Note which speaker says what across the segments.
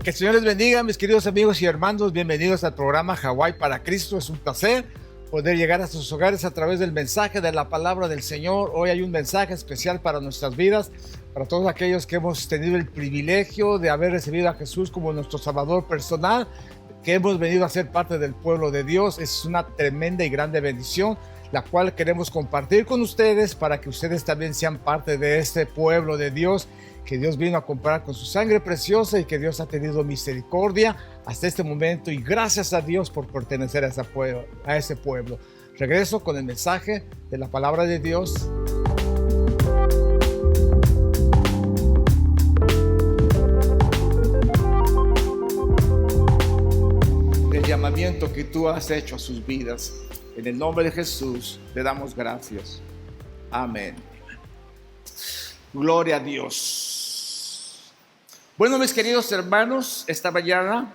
Speaker 1: Que el Señor les bendiga, mis queridos amigos y hermanos. Bienvenidos al programa Hawái para Cristo. Es un placer poder llegar a sus hogares a través del mensaje de la palabra del Señor. Hoy hay un mensaje especial para nuestras vidas, para todos aquellos que hemos tenido el privilegio de haber recibido a Jesús como nuestro Salvador personal, que hemos venido a ser parte del pueblo de Dios. Es una tremenda y grande bendición, la cual queremos compartir con ustedes para que ustedes también sean parte de este pueblo de Dios, que Dios vino a comprar con su sangre preciosa y que Dios ha tenido misericordia hasta este momento, y gracias a Dios por pertenecer a ese pueblo. Regreso con el mensaje de la palabra de Dios. El llamamiento que tú has hecho a sus vidas. En el nombre de Jesús le damos gracias. Amén. Gloria a Dios. Bueno, mis queridos hermanos, esta mañana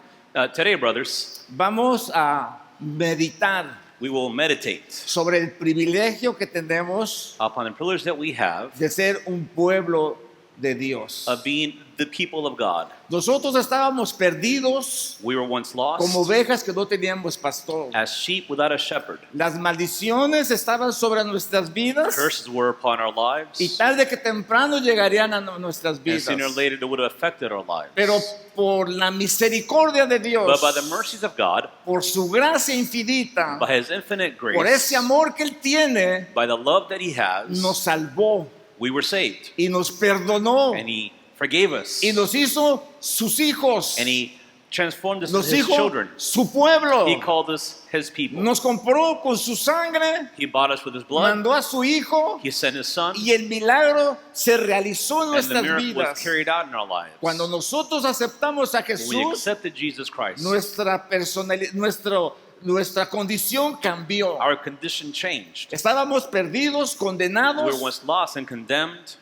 Speaker 2: Today, brothers,
Speaker 1: vamos a meditar
Speaker 2: we will meditate
Speaker 1: sobre el privilegio que tenemos
Speaker 2: upon the privilege that we have
Speaker 1: de ser un pueblo de Dios.
Speaker 2: of being the people of God.
Speaker 1: Nosotros estábamos perdidos
Speaker 2: We were once lost
Speaker 1: como ovejas que no teníamos pastor.
Speaker 2: as sheep without a shepherd.
Speaker 1: Las maldiciones estaban sobre nuestras vidas
Speaker 2: Curses were upon our lives,
Speaker 1: y tarde que temprano llegarían a nuestras
Speaker 2: and
Speaker 1: vidas.
Speaker 2: sooner or later it would have affected our lives.
Speaker 1: Pero por la misericordia de Dios,
Speaker 2: But by the mercies of God,
Speaker 1: por su gracia infinita,
Speaker 2: by His infinite
Speaker 1: por
Speaker 2: grace,
Speaker 1: ese amor que Él tiene,
Speaker 2: by the love that He has,
Speaker 1: nos salvó
Speaker 2: we were saved.
Speaker 1: y nos perdonó
Speaker 2: And He forgave us.
Speaker 1: y nos hizo sus hijos,
Speaker 2: And He transformed us
Speaker 1: nos
Speaker 2: into His
Speaker 1: dijo
Speaker 2: children.
Speaker 1: su pueblo,
Speaker 2: He called us His people.
Speaker 1: nos compró con su sangre,
Speaker 2: He bought us with His blood.
Speaker 1: mandó a su hijo
Speaker 2: He sent His Son.
Speaker 1: y el milagro se realizó en
Speaker 2: And the
Speaker 1: nuestras
Speaker 2: miracle was
Speaker 1: vidas.
Speaker 2: carried out in our lives.
Speaker 1: Cuando nosotros aceptamos a
Speaker 2: When we
Speaker 1: Jesús,
Speaker 2: accepted Jesus Christ,
Speaker 1: nuestra personalidad, nuestra condición cambió.
Speaker 2: our condition changed.
Speaker 1: Estábamos perdidos,
Speaker 2: We
Speaker 1: condenados,
Speaker 2: were once lost and condemned,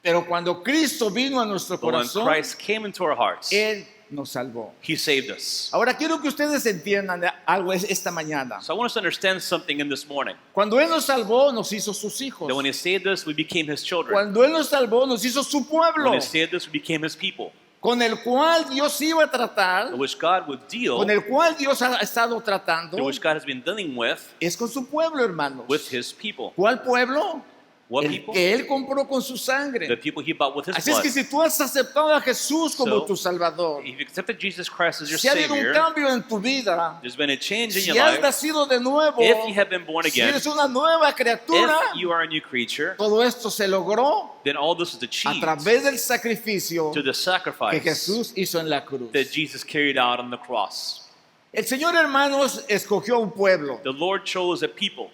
Speaker 1: pero cuando Cristo vino a nuestro
Speaker 2: but when
Speaker 1: corazón,
Speaker 2: Christ came into our hearts,
Speaker 1: Él nos salvó.
Speaker 2: He saved us.
Speaker 1: Ahora quiero que ustedes entiendan algo esta mañana.
Speaker 2: So I want us to understand something in this morning.
Speaker 1: Cuando Él nos salvó, nos hizo sus hijos.
Speaker 2: That when He saved us, we became His children.
Speaker 1: Cuando Él nos salvó, nos hizo su pueblo,
Speaker 2: When He saved us, we became His people,
Speaker 1: con el cual Dios iba a tratar,
Speaker 2: in which God would deal,
Speaker 1: con el cual Dios ha estado tratando,
Speaker 2: in which God has been dealing
Speaker 1: es con su pueblo, hermanos.
Speaker 2: with His people.
Speaker 1: ¿Cuál pueblo?
Speaker 2: What
Speaker 1: El
Speaker 2: people?
Speaker 1: que Él compró con su
Speaker 2: The
Speaker 1: sangre.
Speaker 2: people He bought with His
Speaker 1: Así es
Speaker 2: blood.
Speaker 1: que si tú has aceptado a Jesús como
Speaker 2: So,
Speaker 1: tu Salvador,
Speaker 2: If you accepted Jesus Christ as your
Speaker 1: si ha habido un
Speaker 2: Savior,
Speaker 1: cambio en tu vida,
Speaker 2: there's been a change in
Speaker 1: si
Speaker 2: your
Speaker 1: has
Speaker 2: life.
Speaker 1: nacido de nuevo,
Speaker 2: If you have been born
Speaker 1: si
Speaker 2: again,
Speaker 1: eres una nueva criatura,
Speaker 2: if you are a new creature,
Speaker 1: todo esto se logró
Speaker 2: then all this is
Speaker 1: a
Speaker 2: achieved
Speaker 1: través del sacrificio
Speaker 2: to the
Speaker 1: que
Speaker 2: sacrifice
Speaker 1: Jesús hizo en la cruz.
Speaker 2: that Jesus carried out on the cross.
Speaker 1: El Señor, hermanos, escogió un pueblo
Speaker 2: The Lord chose a people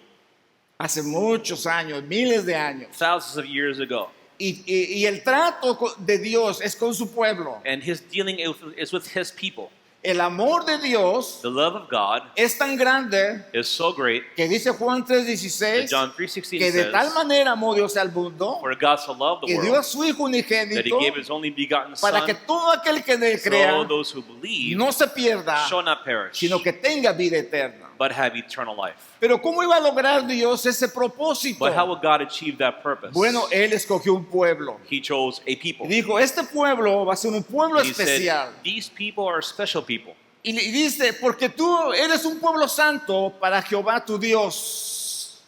Speaker 1: hace muchos años, miles de años.
Speaker 2: thousands of years ago,
Speaker 1: Y el trato de Dios es con su pueblo.
Speaker 2: and His dealing is with His people.
Speaker 1: El amor de Dios
Speaker 2: The love of God
Speaker 1: es tan grande
Speaker 2: is so great
Speaker 1: que dice Juan
Speaker 2: that
Speaker 1: 3:16
Speaker 2: John 3:16
Speaker 1: que de tal
Speaker 2: says,
Speaker 1: manera amó Dios al mundo
Speaker 2: "For God so loved the
Speaker 1: que dio a
Speaker 2: world
Speaker 1: su Hijo
Speaker 2: that He
Speaker 1: unigénito
Speaker 2: gave His only begotten
Speaker 1: para que
Speaker 2: Son,
Speaker 1: todo aquel que en él
Speaker 2: so
Speaker 1: crea
Speaker 2: those who believe
Speaker 1: no se pierda,
Speaker 2: shall not perish,
Speaker 1: sino que tenga vida eterna.
Speaker 2: but have eternal life."
Speaker 1: Pero ¿cómo iba a lograr Dios ese propósito?
Speaker 2: But how will God achieve that purpose?
Speaker 1: Bueno, Él escogió un pueblo.
Speaker 2: He chose a people.
Speaker 1: Y dijo, este pueblo va a ser un pueblo
Speaker 2: And He
Speaker 1: especial.
Speaker 2: said, "These people are special people."
Speaker 1: Y dice, porque tú eres un pueblo santo para Jehová tu Dios.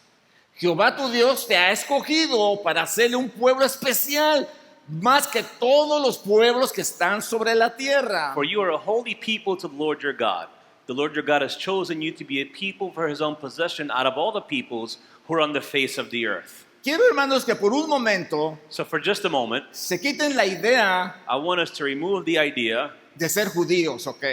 Speaker 1: Jehová tu Dios te ha escogido para hacerle un pueblo especial, más que todos los pueblos que están sobre la tierra.
Speaker 2: For you are a holy people to the Lord your God. The Lord your God has chosen you to be a people for His own possession out of all the peoples who are on the face of the earth.
Speaker 1: Quiero, hermanos, que por un momento
Speaker 2: So for just a moment,
Speaker 1: se quiten la idea
Speaker 2: I want us to remove the idea
Speaker 1: de ser judíos, ¿ok?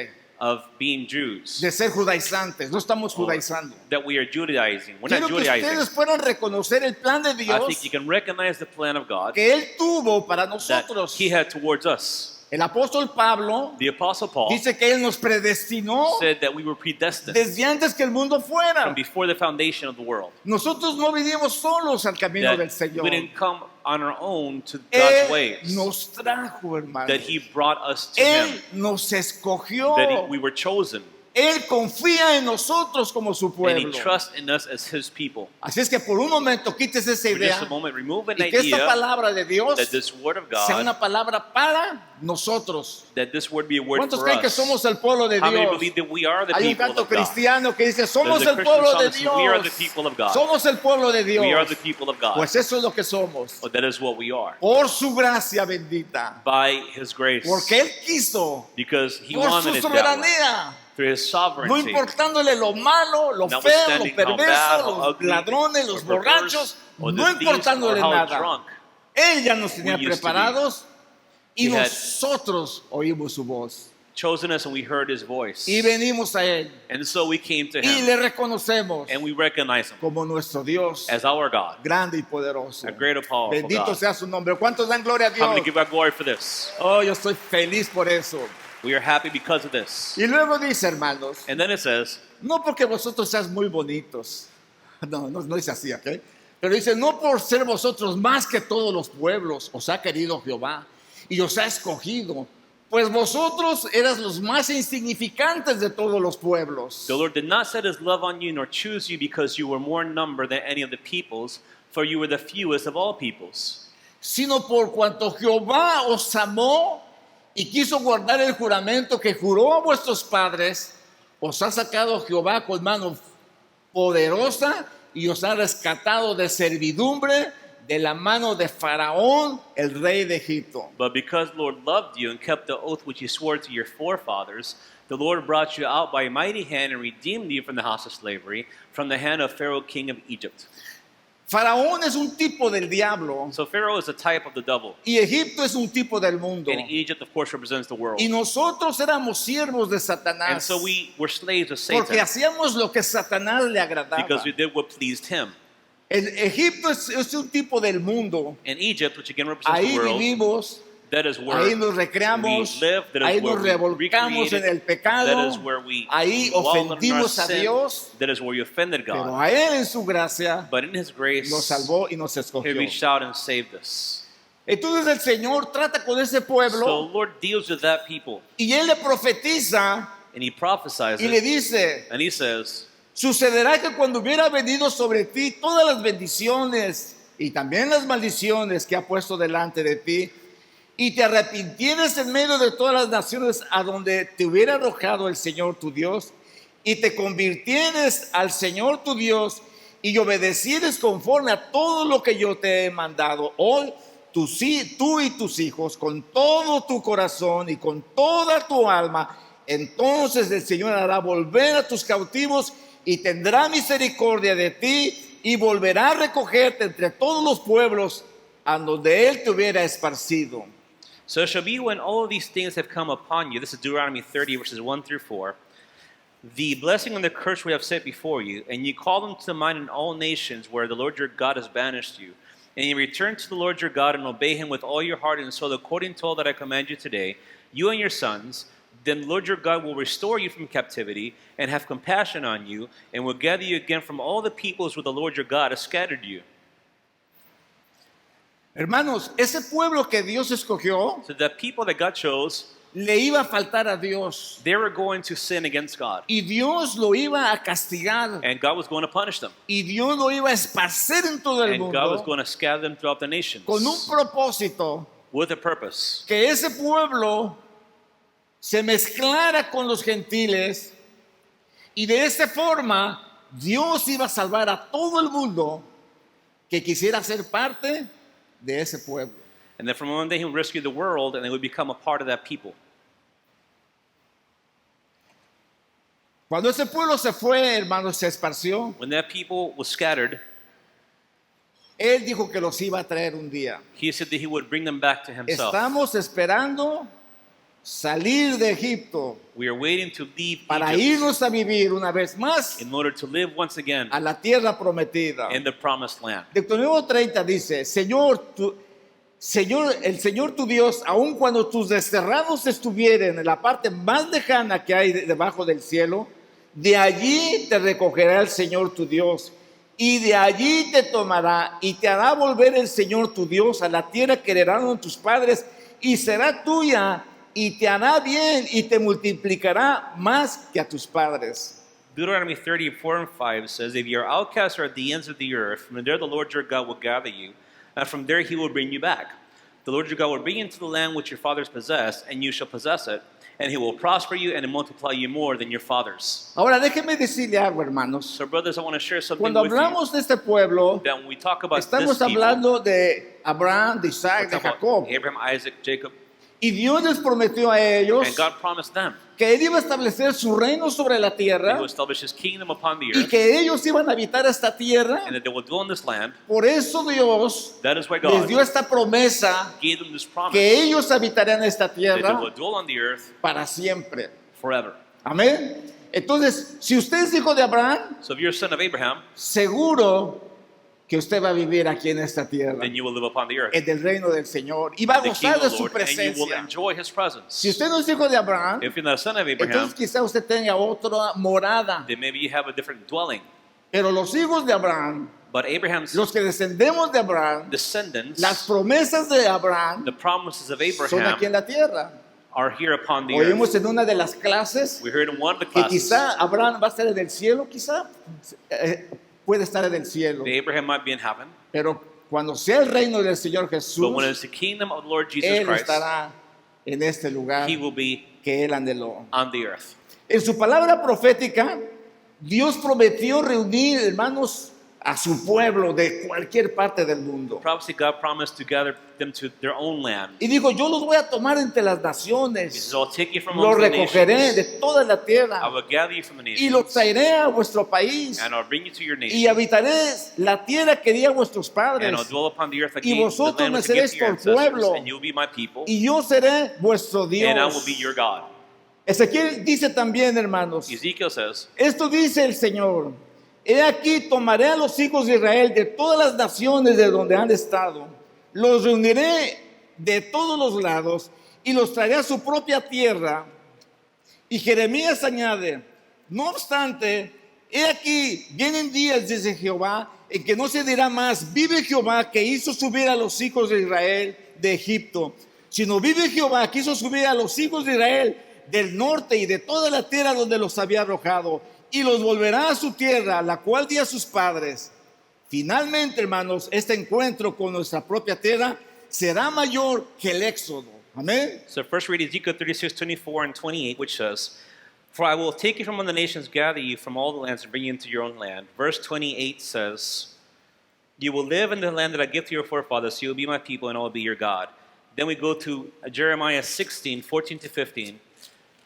Speaker 2: of being Jews,
Speaker 1: De ser judaizantes. No estamos
Speaker 2: or
Speaker 1: judaizando.
Speaker 2: that we are Judaizing. We're
Speaker 1: Quiero
Speaker 2: not
Speaker 1: que
Speaker 2: Judaizing.
Speaker 1: ustedes puedan reconocer el plan de
Speaker 2: I
Speaker 1: Dios
Speaker 2: think you can recognize the plan of God
Speaker 1: que Él tuvo para
Speaker 2: that
Speaker 1: nosotros.
Speaker 2: He had towards us.
Speaker 1: El apóstol Pablo
Speaker 2: The Apostle Paul
Speaker 1: dice que Él nos predestinó
Speaker 2: said that we were predestined
Speaker 1: desde antes que el mundo fuera.
Speaker 2: from before the foundation of the world.
Speaker 1: Nosotros no vinimos solos al camino del
Speaker 2: That
Speaker 1: Señor.
Speaker 2: we didn't come on our own to God's ways.
Speaker 1: Él nos trajo, hermano.
Speaker 2: That He brought us to
Speaker 1: Él
Speaker 2: Him.
Speaker 1: nos escogió.
Speaker 2: That we were chosen.
Speaker 1: Él confía en nosotros como su
Speaker 2: and He
Speaker 1: pueblo.
Speaker 2: trusts in us as His people.
Speaker 1: Así es que por un momento quites esa
Speaker 2: For just
Speaker 1: idea
Speaker 2: a moment, remove an
Speaker 1: y que esta
Speaker 2: idea
Speaker 1: palabra de Dios
Speaker 2: that this word of
Speaker 1: sea
Speaker 2: God,
Speaker 1: una palabra para nosotros.
Speaker 2: that this word be a word
Speaker 1: ¿Cuántos
Speaker 2: for
Speaker 1: creen que
Speaker 2: us.
Speaker 1: somos el pueblo de
Speaker 2: How many
Speaker 1: Dios?
Speaker 2: believe that we are the
Speaker 1: Hay un
Speaker 2: people
Speaker 1: canto
Speaker 2: of God?
Speaker 1: cristiano que dice, somos
Speaker 2: There's a
Speaker 1: el pueblo de
Speaker 2: Christian song that says, "We are the
Speaker 1: Dios.
Speaker 2: people of God."
Speaker 1: Somos el pueblo de
Speaker 2: We are
Speaker 1: Dios.
Speaker 2: the people of God.
Speaker 1: Pues eso es lo que somos.
Speaker 2: Oh, that is what we are.
Speaker 1: Por su gracia bendita.
Speaker 2: By His grace.
Speaker 1: Porque Él quiso.
Speaker 2: Because He
Speaker 1: Por su
Speaker 2: wanted it that way.
Speaker 1: soberanía.
Speaker 2: Through His
Speaker 1: No
Speaker 2: sovereignty.
Speaker 1: importándole lo malo, lo feo, lo
Speaker 2: Notwithstanding how bad,
Speaker 1: perverso,
Speaker 2: how
Speaker 1: los
Speaker 2: ugly,
Speaker 1: ladrones, los
Speaker 2: or perverse,
Speaker 1: borrachos,
Speaker 2: or
Speaker 1: no
Speaker 2: the thieves,
Speaker 1: importándole
Speaker 2: or how
Speaker 1: nada.
Speaker 2: drunk
Speaker 1: Él ya nos tenía
Speaker 2: we used to be.
Speaker 1: preparados y
Speaker 2: He had
Speaker 1: nosotros oímos su voz.
Speaker 2: chosen us and we heard His voice.
Speaker 1: Y venimos a Él
Speaker 2: And so we came to
Speaker 1: y
Speaker 2: Him
Speaker 1: le reconocemos
Speaker 2: and we recognize Him
Speaker 1: como nuestro Dios
Speaker 2: as our God,
Speaker 1: grande y poderoso.
Speaker 2: a great and powerful
Speaker 1: Bendito
Speaker 2: God.
Speaker 1: sea su nombre. ¿Cuántos dan gloria a
Speaker 2: How many
Speaker 1: Dios?
Speaker 2: give our glory for this?
Speaker 1: Oh, yo estoy feliz por eso.
Speaker 2: We are happy because of this.
Speaker 1: Y luego dice, hermanos,
Speaker 2: And then it says,
Speaker 1: no porque vosotros seas muy bonitos. No dice así, ¿ok? Pero dice, no por ser vosotros más que todos los pueblos os ha querido Jehová y os ha escogido, pues vosotros eras los más insignificantes de todos los pueblos.
Speaker 2: the Lord did not set His love on you nor choose you because you were more in number than any of the peoples, for you were the fewest of all peoples.
Speaker 1: Sino por cuanto Jehová os amó y quiso guardar el juramento que juró a vuestros padres, os ha sacado Jehová con mano poderosa y os ha rescatado de servidumbre de la mano de Faraón, el rey de Egipto.
Speaker 2: But because the Lord loved you and kept the oath which He swore to your forefathers, the Lord brought you out by a mighty hand and redeemed you from the house of slavery, from the hand of Pharaoh king of Egypt.
Speaker 1: Faraón es un tipo del diablo
Speaker 2: So Pharaoh is a type of the devil,
Speaker 1: y Egipto es un tipo del mundo.
Speaker 2: and Egypt, of course, represents the world.
Speaker 1: Y nosotros éramos siervos de
Speaker 2: And
Speaker 1: Satanás
Speaker 2: so we were slaves of
Speaker 1: porque
Speaker 2: Satan
Speaker 1: hacíamos lo que Satanás le agradaba.
Speaker 2: because we did what pleased him.
Speaker 1: Egipto es un tipo del mundo.
Speaker 2: And Egypt, which again represents
Speaker 1: Ahí
Speaker 2: the world,
Speaker 1: vivimos,
Speaker 2: that is where
Speaker 1: ahí nos
Speaker 2: we
Speaker 1: recreamos,
Speaker 2: live, that
Speaker 1: ahí
Speaker 2: is where
Speaker 1: nos
Speaker 2: we
Speaker 1: revolcamos en
Speaker 2: recreated,
Speaker 1: el pecado,
Speaker 2: that is where we
Speaker 1: ahí
Speaker 2: wallowed in our
Speaker 1: ofendimos a
Speaker 2: sin,
Speaker 1: Dios,
Speaker 2: that is where we offended
Speaker 1: pero
Speaker 2: God.
Speaker 1: a Él en su gracia
Speaker 2: But in His grace,
Speaker 1: nos salvó y nos
Speaker 2: He
Speaker 1: escogió.
Speaker 2: reached out and saved us.
Speaker 1: Entonces el Señor trata con ese
Speaker 2: So
Speaker 1: pueblo
Speaker 2: Lord deals with that people,
Speaker 1: y Él le profetiza
Speaker 2: and He prophesies
Speaker 1: y le
Speaker 2: it,
Speaker 1: dice,
Speaker 2: and He says,
Speaker 1: sucederá que cuando hubiera venido sobre ti todas las bendiciones y también las maldiciones que ha puesto delante de ti, y te arrepintieres en medio de todas las naciones a donde te hubiera arrojado el Señor tu Dios, y te convirtieres al Señor tu Dios, y obedecieres conforme a todo lo que yo te he mandado hoy, tú y tus hijos, con todo tu corazón y con toda tu alma, entonces el Señor hará volver a tus cautivos y tendrá misericordia de ti y volverá a recogerte entre todos los pueblos a donde Él te hubiera esparcido.
Speaker 2: So it shall be when all of these things have come upon you, this is Deuteronomy 30, verses 1 through 4, the blessing and the curse we have set before you, and you call them to mind in all nations where the Lord your God has banished you, and you return to the Lord your God and obey Him with all your heart and soul according to all that I command you today, you and your sons, then the Lord your God will restore you from captivity and have compassion on you, and will gather you again from all the peoples where the Lord your God has scattered you.
Speaker 1: Hermanos, ese pueblo que Dios escogió
Speaker 2: So the people that God chose,
Speaker 1: le iba a faltar a Dios
Speaker 2: they were going to sin against God,
Speaker 1: y Dios lo iba a castigar
Speaker 2: and God was going to punish them,
Speaker 1: y Dios lo iba a esparcir en todo el
Speaker 2: and God was
Speaker 1: mundo
Speaker 2: going to scatter them throughout the nations
Speaker 1: con un propósito,
Speaker 2: with a purpose,
Speaker 1: que ese pueblo se mezclara con los gentiles y de esta forma Dios iba a salvar a todo el mundo que quisiera ser parte de ese pueblo.
Speaker 2: and then from one day He would rescue the world, and they would become a part of that people.
Speaker 1: Cuando ese pueblo se fue, hermanos, se esparció,
Speaker 2: When that people was scattered,
Speaker 1: Él dijo que los iba a traer un día.
Speaker 2: He said that He would bring them back to Himself.
Speaker 1: Estamos esperando salir de Egipto
Speaker 2: We are waiting to leave
Speaker 1: para
Speaker 2: Egypt
Speaker 1: irnos a vivir una vez más
Speaker 2: in order to live once again
Speaker 1: a la tierra prometida.
Speaker 2: in the promised land.
Speaker 1: Deuteronomio 30 dice, el Señor tu Dios, aun cuando tus desterrados estuvieren en la parte más lejana que hay debajo del cielo, de allí te recogerá el Señor tu Dios, y de allí te tomará, y te hará volver el Señor tu Dios a la tierra que heredaron tus padres, y será tuya,
Speaker 3: y te hará bien y te multiplicará más que a tus padres.
Speaker 2: Deuteronomy 34 and 5 says, if your outcasts are at the ends of the earth, from there the Lord your God will gather you, and from there he will bring you back. The Lord your God will bring you into the land which your fathers possessed, and you shall possess it, and he will prosper you and multiply you more than your fathers.
Speaker 3: Ahora déjenme decirle algo, hermanos.
Speaker 2: So brothers, I want to share something
Speaker 3: Cuando
Speaker 2: with you.
Speaker 3: hablamos de este pueblo,
Speaker 2: That when we talk about
Speaker 3: estamos
Speaker 2: this people,
Speaker 3: hablando de Abraham, de
Speaker 2: we're
Speaker 3: Isaac, de
Speaker 2: talking
Speaker 3: Jacob.
Speaker 2: about Abraham, Isaac, Jacob,
Speaker 3: Y Dios les prometió a ellos
Speaker 2: and God promised them
Speaker 3: que Él iba a establecer su reino sobre la
Speaker 2: that
Speaker 3: tierra
Speaker 2: he will establish his kingdom upon the
Speaker 3: y
Speaker 2: earth,
Speaker 3: que ellos iban a habitar esta tierra.
Speaker 2: and that they will dwell in this land.
Speaker 3: Por eso Dios
Speaker 2: That is why
Speaker 3: les
Speaker 2: God
Speaker 3: dio esta promesa
Speaker 2: gave them this promise
Speaker 3: que ellos habitarían esta
Speaker 2: that they
Speaker 3: tierra
Speaker 2: will dwell on the earth
Speaker 3: para siempre.
Speaker 2: forever.
Speaker 3: Amén. Entonces, si usted es hijo de Abraham,
Speaker 2: So if you're a son of Abraham,
Speaker 3: seguro que usted va a vivir aquí en esta tierra,
Speaker 2: then you will live upon the earth,
Speaker 3: en el reino del Señor, y va a
Speaker 2: the
Speaker 3: gozar
Speaker 2: kingdom
Speaker 3: de
Speaker 2: of the
Speaker 3: su
Speaker 2: Lord, and you will
Speaker 3: presencia.
Speaker 2: enjoy his presence.
Speaker 3: Si usted no es hijo de Abraham,
Speaker 2: If you're not a son of Abraham,
Speaker 3: entonces quizá usted tenga otra morada.
Speaker 2: then maybe you have a different dwelling.
Speaker 3: Pero los hijos de Abraham,
Speaker 2: But Abraham's
Speaker 3: los que descendemos de Abraham,
Speaker 2: descendants,
Speaker 3: las promesas de Abraham
Speaker 2: the promises of
Speaker 3: son aquí en
Speaker 2: Abraham,
Speaker 3: la tierra.
Speaker 2: are here upon the earth.
Speaker 3: Oímos en una de las clases
Speaker 2: We heard in one of the
Speaker 3: que
Speaker 2: classes
Speaker 3: quizá Abraham va a estar en el cielo, quizá puede estar en el cielo.
Speaker 2: that Abraham might be in heaven,
Speaker 3: Pero cuando sea el reino del Señor Jesús,
Speaker 2: but when it's the kingdom of the Lord Jesus
Speaker 3: Él
Speaker 2: Christ,
Speaker 3: estará en este lugar
Speaker 2: he will be
Speaker 3: que Él anheló.
Speaker 2: on the earth.
Speaker 3: En su palabra profética, Dios prometió reunir, hermanos, a su pueblo de cualquier parte del mundo.
Speaker 2: Prophecy, God promised to gather them to their own land.
Speaker 3: Y dijo, yo los voy a tomar entre las
Speaker 2: He
Speaker 3: naciones,
Speaker 2: says, I'll take you from
Speaker 3: los
Speaker 2: amongst the
Speaker 3: recogeré de
Speaker 2: nations.
Speaker 3: toda la
Speaker 2: I
Speaker 3: tierra
Speaker 2: will gather you from the
Speaker 3: y los
Speaker 2: nations,
Speaker 3: traeré a vuestro país
Speaker 2: and I'll bring you to your
Speaker 3: y
Speaker 2: nation,
Speaker 3: habitaré la tierra que di a vuestros
Speaker 2: and I'll
Speaker 3: padres
Speaker 2: dwell upon the earth
Speaker 3: y
Speaker 2: again, the
Speaker 3: vosotros
Speaker 2: land
Speaker 3: me
Speaker 2: which I gave
Speaker 3: seréis
Speaker 2: to your
Speaker 3: por
Speaker 2: ancestors,
Speaker 3: pueblo
Speaker 2: and you'll be my people,
Speaker 3: y yo seré vuestro
Speaker 2: and I will
Speaker 3: Dios.
Speaker 2: be your God.
Speaker 3: Ezequiel dice también, hermanos,
Speaker 2: Ezekiel says,
Speaker 3: esto dice el Señor: he aquí tomaré a los hijos de Israel de todas las naciones de donde han estado, los reuniré de todos los lados y los traeré a su propia tierra. Y Jeremías añade, no obstante, he aquí vienen días, dice Jehová, en que no se dirá más, vive Jehová que hizo subir a los hijos de Israel de Egipto, sino vive Jehová que hizo subir a los hijos de Israel del norte y de toda la tierra donde los había arrojado, y los volverá a su tierra, la cual di a sus padres. Finalmente, hermanos, este encuentro con nuestra propia tierra será mayor que el éxodo. Amén.
Speaker 2: so first read Ezekiel 36, 24 and 28, which says, for I will take you from among the nations, gather you from all the lands, and bring you into your own land. Verse 28 says, you will live in the land that I give to your forefathers, so you will be my people, and I will be your God. Then we go to Jeremiah 16, 14 to 15,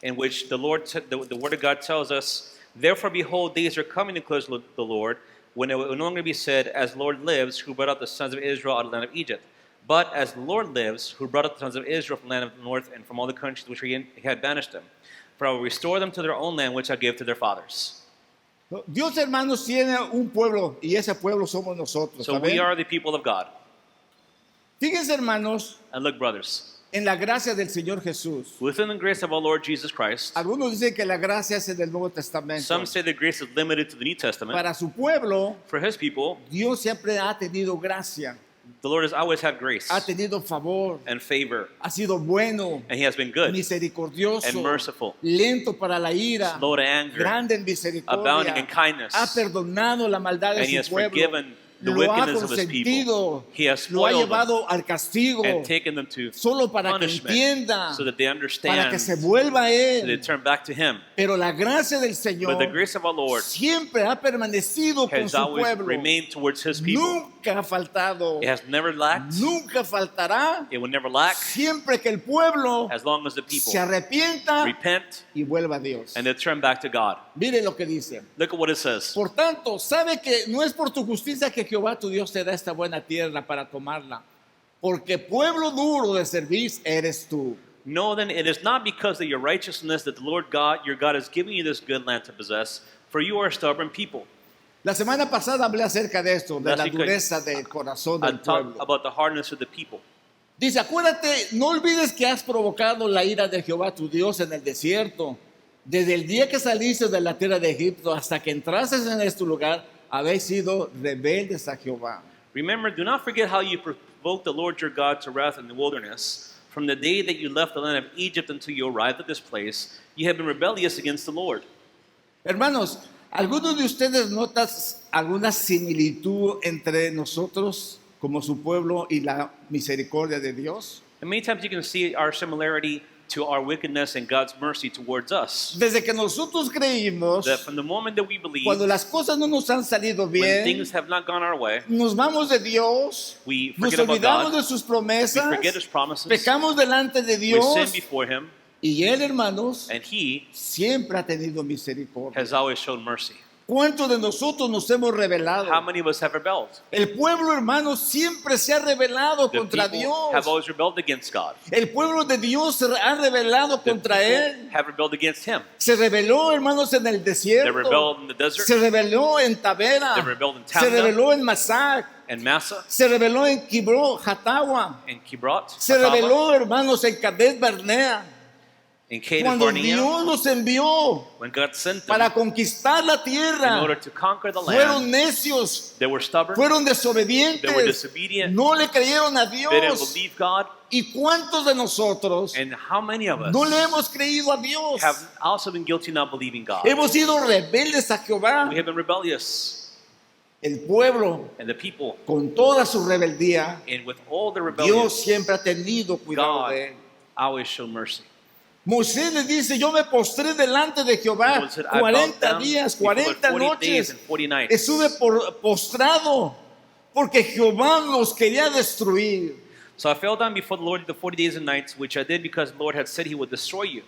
Speaker 2: in which the Word of God tells us, therefore, behold, days are coming, declares the Lord, when it will no longer be said, as the Lord lives, who brought out the sons of Israel out of the land of Egypt, but as the Lord lives, who brought out the sons of Israel from the land of the north and from all the countries which he had banished them. For I will restore them to their own land, which I gave to their fathers.
Speaker 3: Dios, hermanos, tiene un pueblo y ese pueblo somos nosotros.
Speaker 2: So
Speaker 3: Amén.
Speaker 2: we are the people of God.
Speaker 3: Fíjense, hermanos,
Speaker 2: And look, brothers,
Speaker 3: en la gracia del Señor Jesús.
Speaker 2: within the grace of our Lord Jesus Christ,
Speaker 3: Algunos dicen que la gracia es en el Nuevo Testamento.
Speaker 2: some say the grace is limited to the New Testament.
Speaker 3: Para su pueblo,
Speaker 2: For his people,
Speaker 3: Dios siempre ha tenido gracia,
Speaker 2: the Lord has always had grace
Speaker 3: ha tenido favor,
Speaker 2: and favor,
Speaker 3: ha sido bueno,
Speaker 2: and he has been good
Speaker 3: misericordioso,
Speaker 2: and merciful,
Speaker 3: lento para la ira,
Speaker 2: slow to anger,
Speaker 3: grande en
Speaker 2: abounding in
Speaker 3: misericordia,
Speaker 2: kindness,
Speaker 3: ha perdonado la maldad
Speaker 2: and
Speaker 3: de
Speaker 2: he has
Speaker 3: su pueblo,
Speaker 2: forgiven the
Speaker 3: lo ha
Speaker 2: wickedness of his people.
Speaker 3: consentido,
Speaker 2: He has
Speaker 3: lo ha
Speaker 2: spoiled them
Speaker 3: llevado al castigo,
Speaker 2: and taken them to
Speaker 3: solo para que
Speaker 2: punishment
Speaker 3: entienda,
Speaker 2: so that they
Speaker 3: para
Speaker 2: understand,
Speaker 3: que se
Speaker 2: so
Speaker 3: vuelva a
Speaker 2: they
Speaker 3: Él.
Speaker 2: turn back to him.
Speaker 3: Pero la gracia del
Speaker 2: But
Speaker 3: Señor
Speaker 2: the grace of our Lord
Speaker 3: siempre ha permanecido con
Speaker 2: has
Speaker 3: su
Speaker 2: always
Speaker 3: pueblo.
Speaker 2: remained towards his people.
Speaker 3: Nunca ha faltado,
Speaker 2: It has never lacked.
Speaker 3: nunca faltará,
Speaker 2: It will never lack
Speaker 3: siempre que el pueblo
Speaker 2: as long as the people
Speaker 3: se arrepienta
Speaker 2: repent
Speaker 3: y vuelva a Dios.
Speaker 2: and they turn back to God.
Speaker 3: Mire lo que dice.
Speaker 2: Look at what it says.
Speaker 3: Por tanto, sabe que no es por tu justicia que Jehová tu Dios te da esta buena tierra para tomarla, porque pueblo duro de servir eres tú.
Speaker 2: No, then it is not because of your righteousness that the Lord God, your God, has given you this good land to possess, for you are a stubborn people.
Speaker 3: La semana pasada hablé acerca de esto, de
Speaker 2: Last
Speaker 3: la
Speaker 2: week
Speaker 3: dureza del corazón
Speaker 2: I
Speaker 3: del
Speaker 2: talked
Speaker 3: pueblo.
Speaker 2: about the hardness of the people.
Speaker 3: Dice, acuérdate, no olvides que has provocado la ira de Jehová tu Dios en el desierto. Desde el día que saliste de la tierra de Egipto hasta que entrases en este lugar, habéis sido rebeldes a Jehová.
Speaker 2: Remember, do not forget how you provoked the Lord your God to wrath in the wilderness. From the day that you left the land of Egypt until you arrived at this place, you have been rebellious against the Lord.
Speaker 3: Hermanos, ¿alguno de ustedes nota alguna similitud entre nosotros como su pueblo y la misericordia de Dios?
Speaker 2: And many times you can see our similarity to our wickedness and God's mercy towards us.
Speaker 3: Desde que nosotros creímos,
Speaker 2: That from the moment that we believe,
Speaker 3: cuando las cosas no nos han salido
Speaker 2: when
Speaker 3: bien,
Speaker 2: things have not gone our way,
Speaker 3: nos vamos de Dios,
Speaker 2: we
Speaker 3: nos
Speaker 2: forget about
Speaker 3: olvidamos
Speaker 2: God,
Speaker 3: de sus
Speaker 2: we
Speaker 3: promesas,
Speaker 2: forget His promises,
Speaker 3: pecamos delante de
Speaker 2: we sin
Speaker 3: Dios,
Speaker 2: before Him,
Speaker 3: y Él, hermanos,
Speaker 2: and He
Speaker 3: siempre ha tenido misericordia.
Speaker 2: has always shown mercy.
Speaker 3: ¿Cuántos de nosotros nos hemos rebelado?
Speaker 2: How many of us have rebelled?
Speaker 3: El pueblo, hermanos, siempre se ha rebelado
Speaker 2: The
Speaker 3: contra
Speaker 2: people
Speaker 3: Dios.
Speaker 2: have always rebelled against God.
Speaker 3: El pueblo de Dios se ha rebelado
Speaker 2: The
Speaker 3: contra
Speaker 2: people
Speaker 3: Él.
Speaker 2: have rebelled against Him.
Speaker 3: Se rebeló, hermanos, en el
Speaker 2: They
Speaker 3: desierto.
Speaker 2: rebelled in the desert,
Speaker 3: Se rebeló en Tavera.
Speaker 2: They rebelled in
Speaker 3: Se
Speaker 2: Tamna.
Speaker 3: rebeló en Masac.
Speaker 2: and Massa,
Speaker 3: Se rebeló en Kibro, Jatawa.
Speaker 2: and Kibrot,
Speaker 3: Se
Speaker 2: Hatava,
Speaker 3: rebeló, hermanos, en Kadesh Barnea.
Speaker 2: and Kadesh
Speaker 3: Cuando
Speaker 2: Barnea,
Speaker 3: Dios los envió
Speaker 2: when God sent them
Speaker 3: para conquistar la
Speaker 2: in order
Speaker 3: tierra,
Speaker 2: to conquer the
Speaker 3: fueron
Speaker 2: land,
Speaker 3: necios,
Speaker 2: they were stubborn,
Speaker 3: fueron
Speaker 2: they were
Speaker 3: desobedientes,
Speaker 2: disobedient,
Speaker 3: no le creyeron a
Speaker 2: they didn't
Speaker 3: Dios.
Speaker 2: believe God,
Speaker 3: ¿Y cuántos de nosotros
Speaker 2: and how many of us
Speaker 3: no le hemos creído a Dios?
Speaker 2: have also been guilty of not believing God?
Speaker 3: Hemos sido rebeldes a Jehová.
Speaker 2: We have been rebellious,
Speaker 3: El pueblo,
Speaker 2: and the people,
Speaker 3: con toda su rebeldía,
Speaker 2: and with all the rebellion,
Speaker 3: Dios siempre ha tenido cuidado
Speaker 2: God
Speaker 3: de él.
Speaker 2: always show mercy.
Speaker 3: Moisés le dice, yo me postré delante de Jehová
Speaker 2: Moses said, I bowed
Speaker 3: 40
Speaker 2: down
Speaker 3: días,
Speaker 2: before the
Speaker 3: 40
Speaker 2: 40 days
Speaker 3: noches.
Speaker 2: and 40 nights.
Speaker 3: Estuve postrado porque Jehová nos quería destruir.
Speaker 2: So I fell down before the Lord the 40 days and nights, which I did because the Lord had said He would destroy you.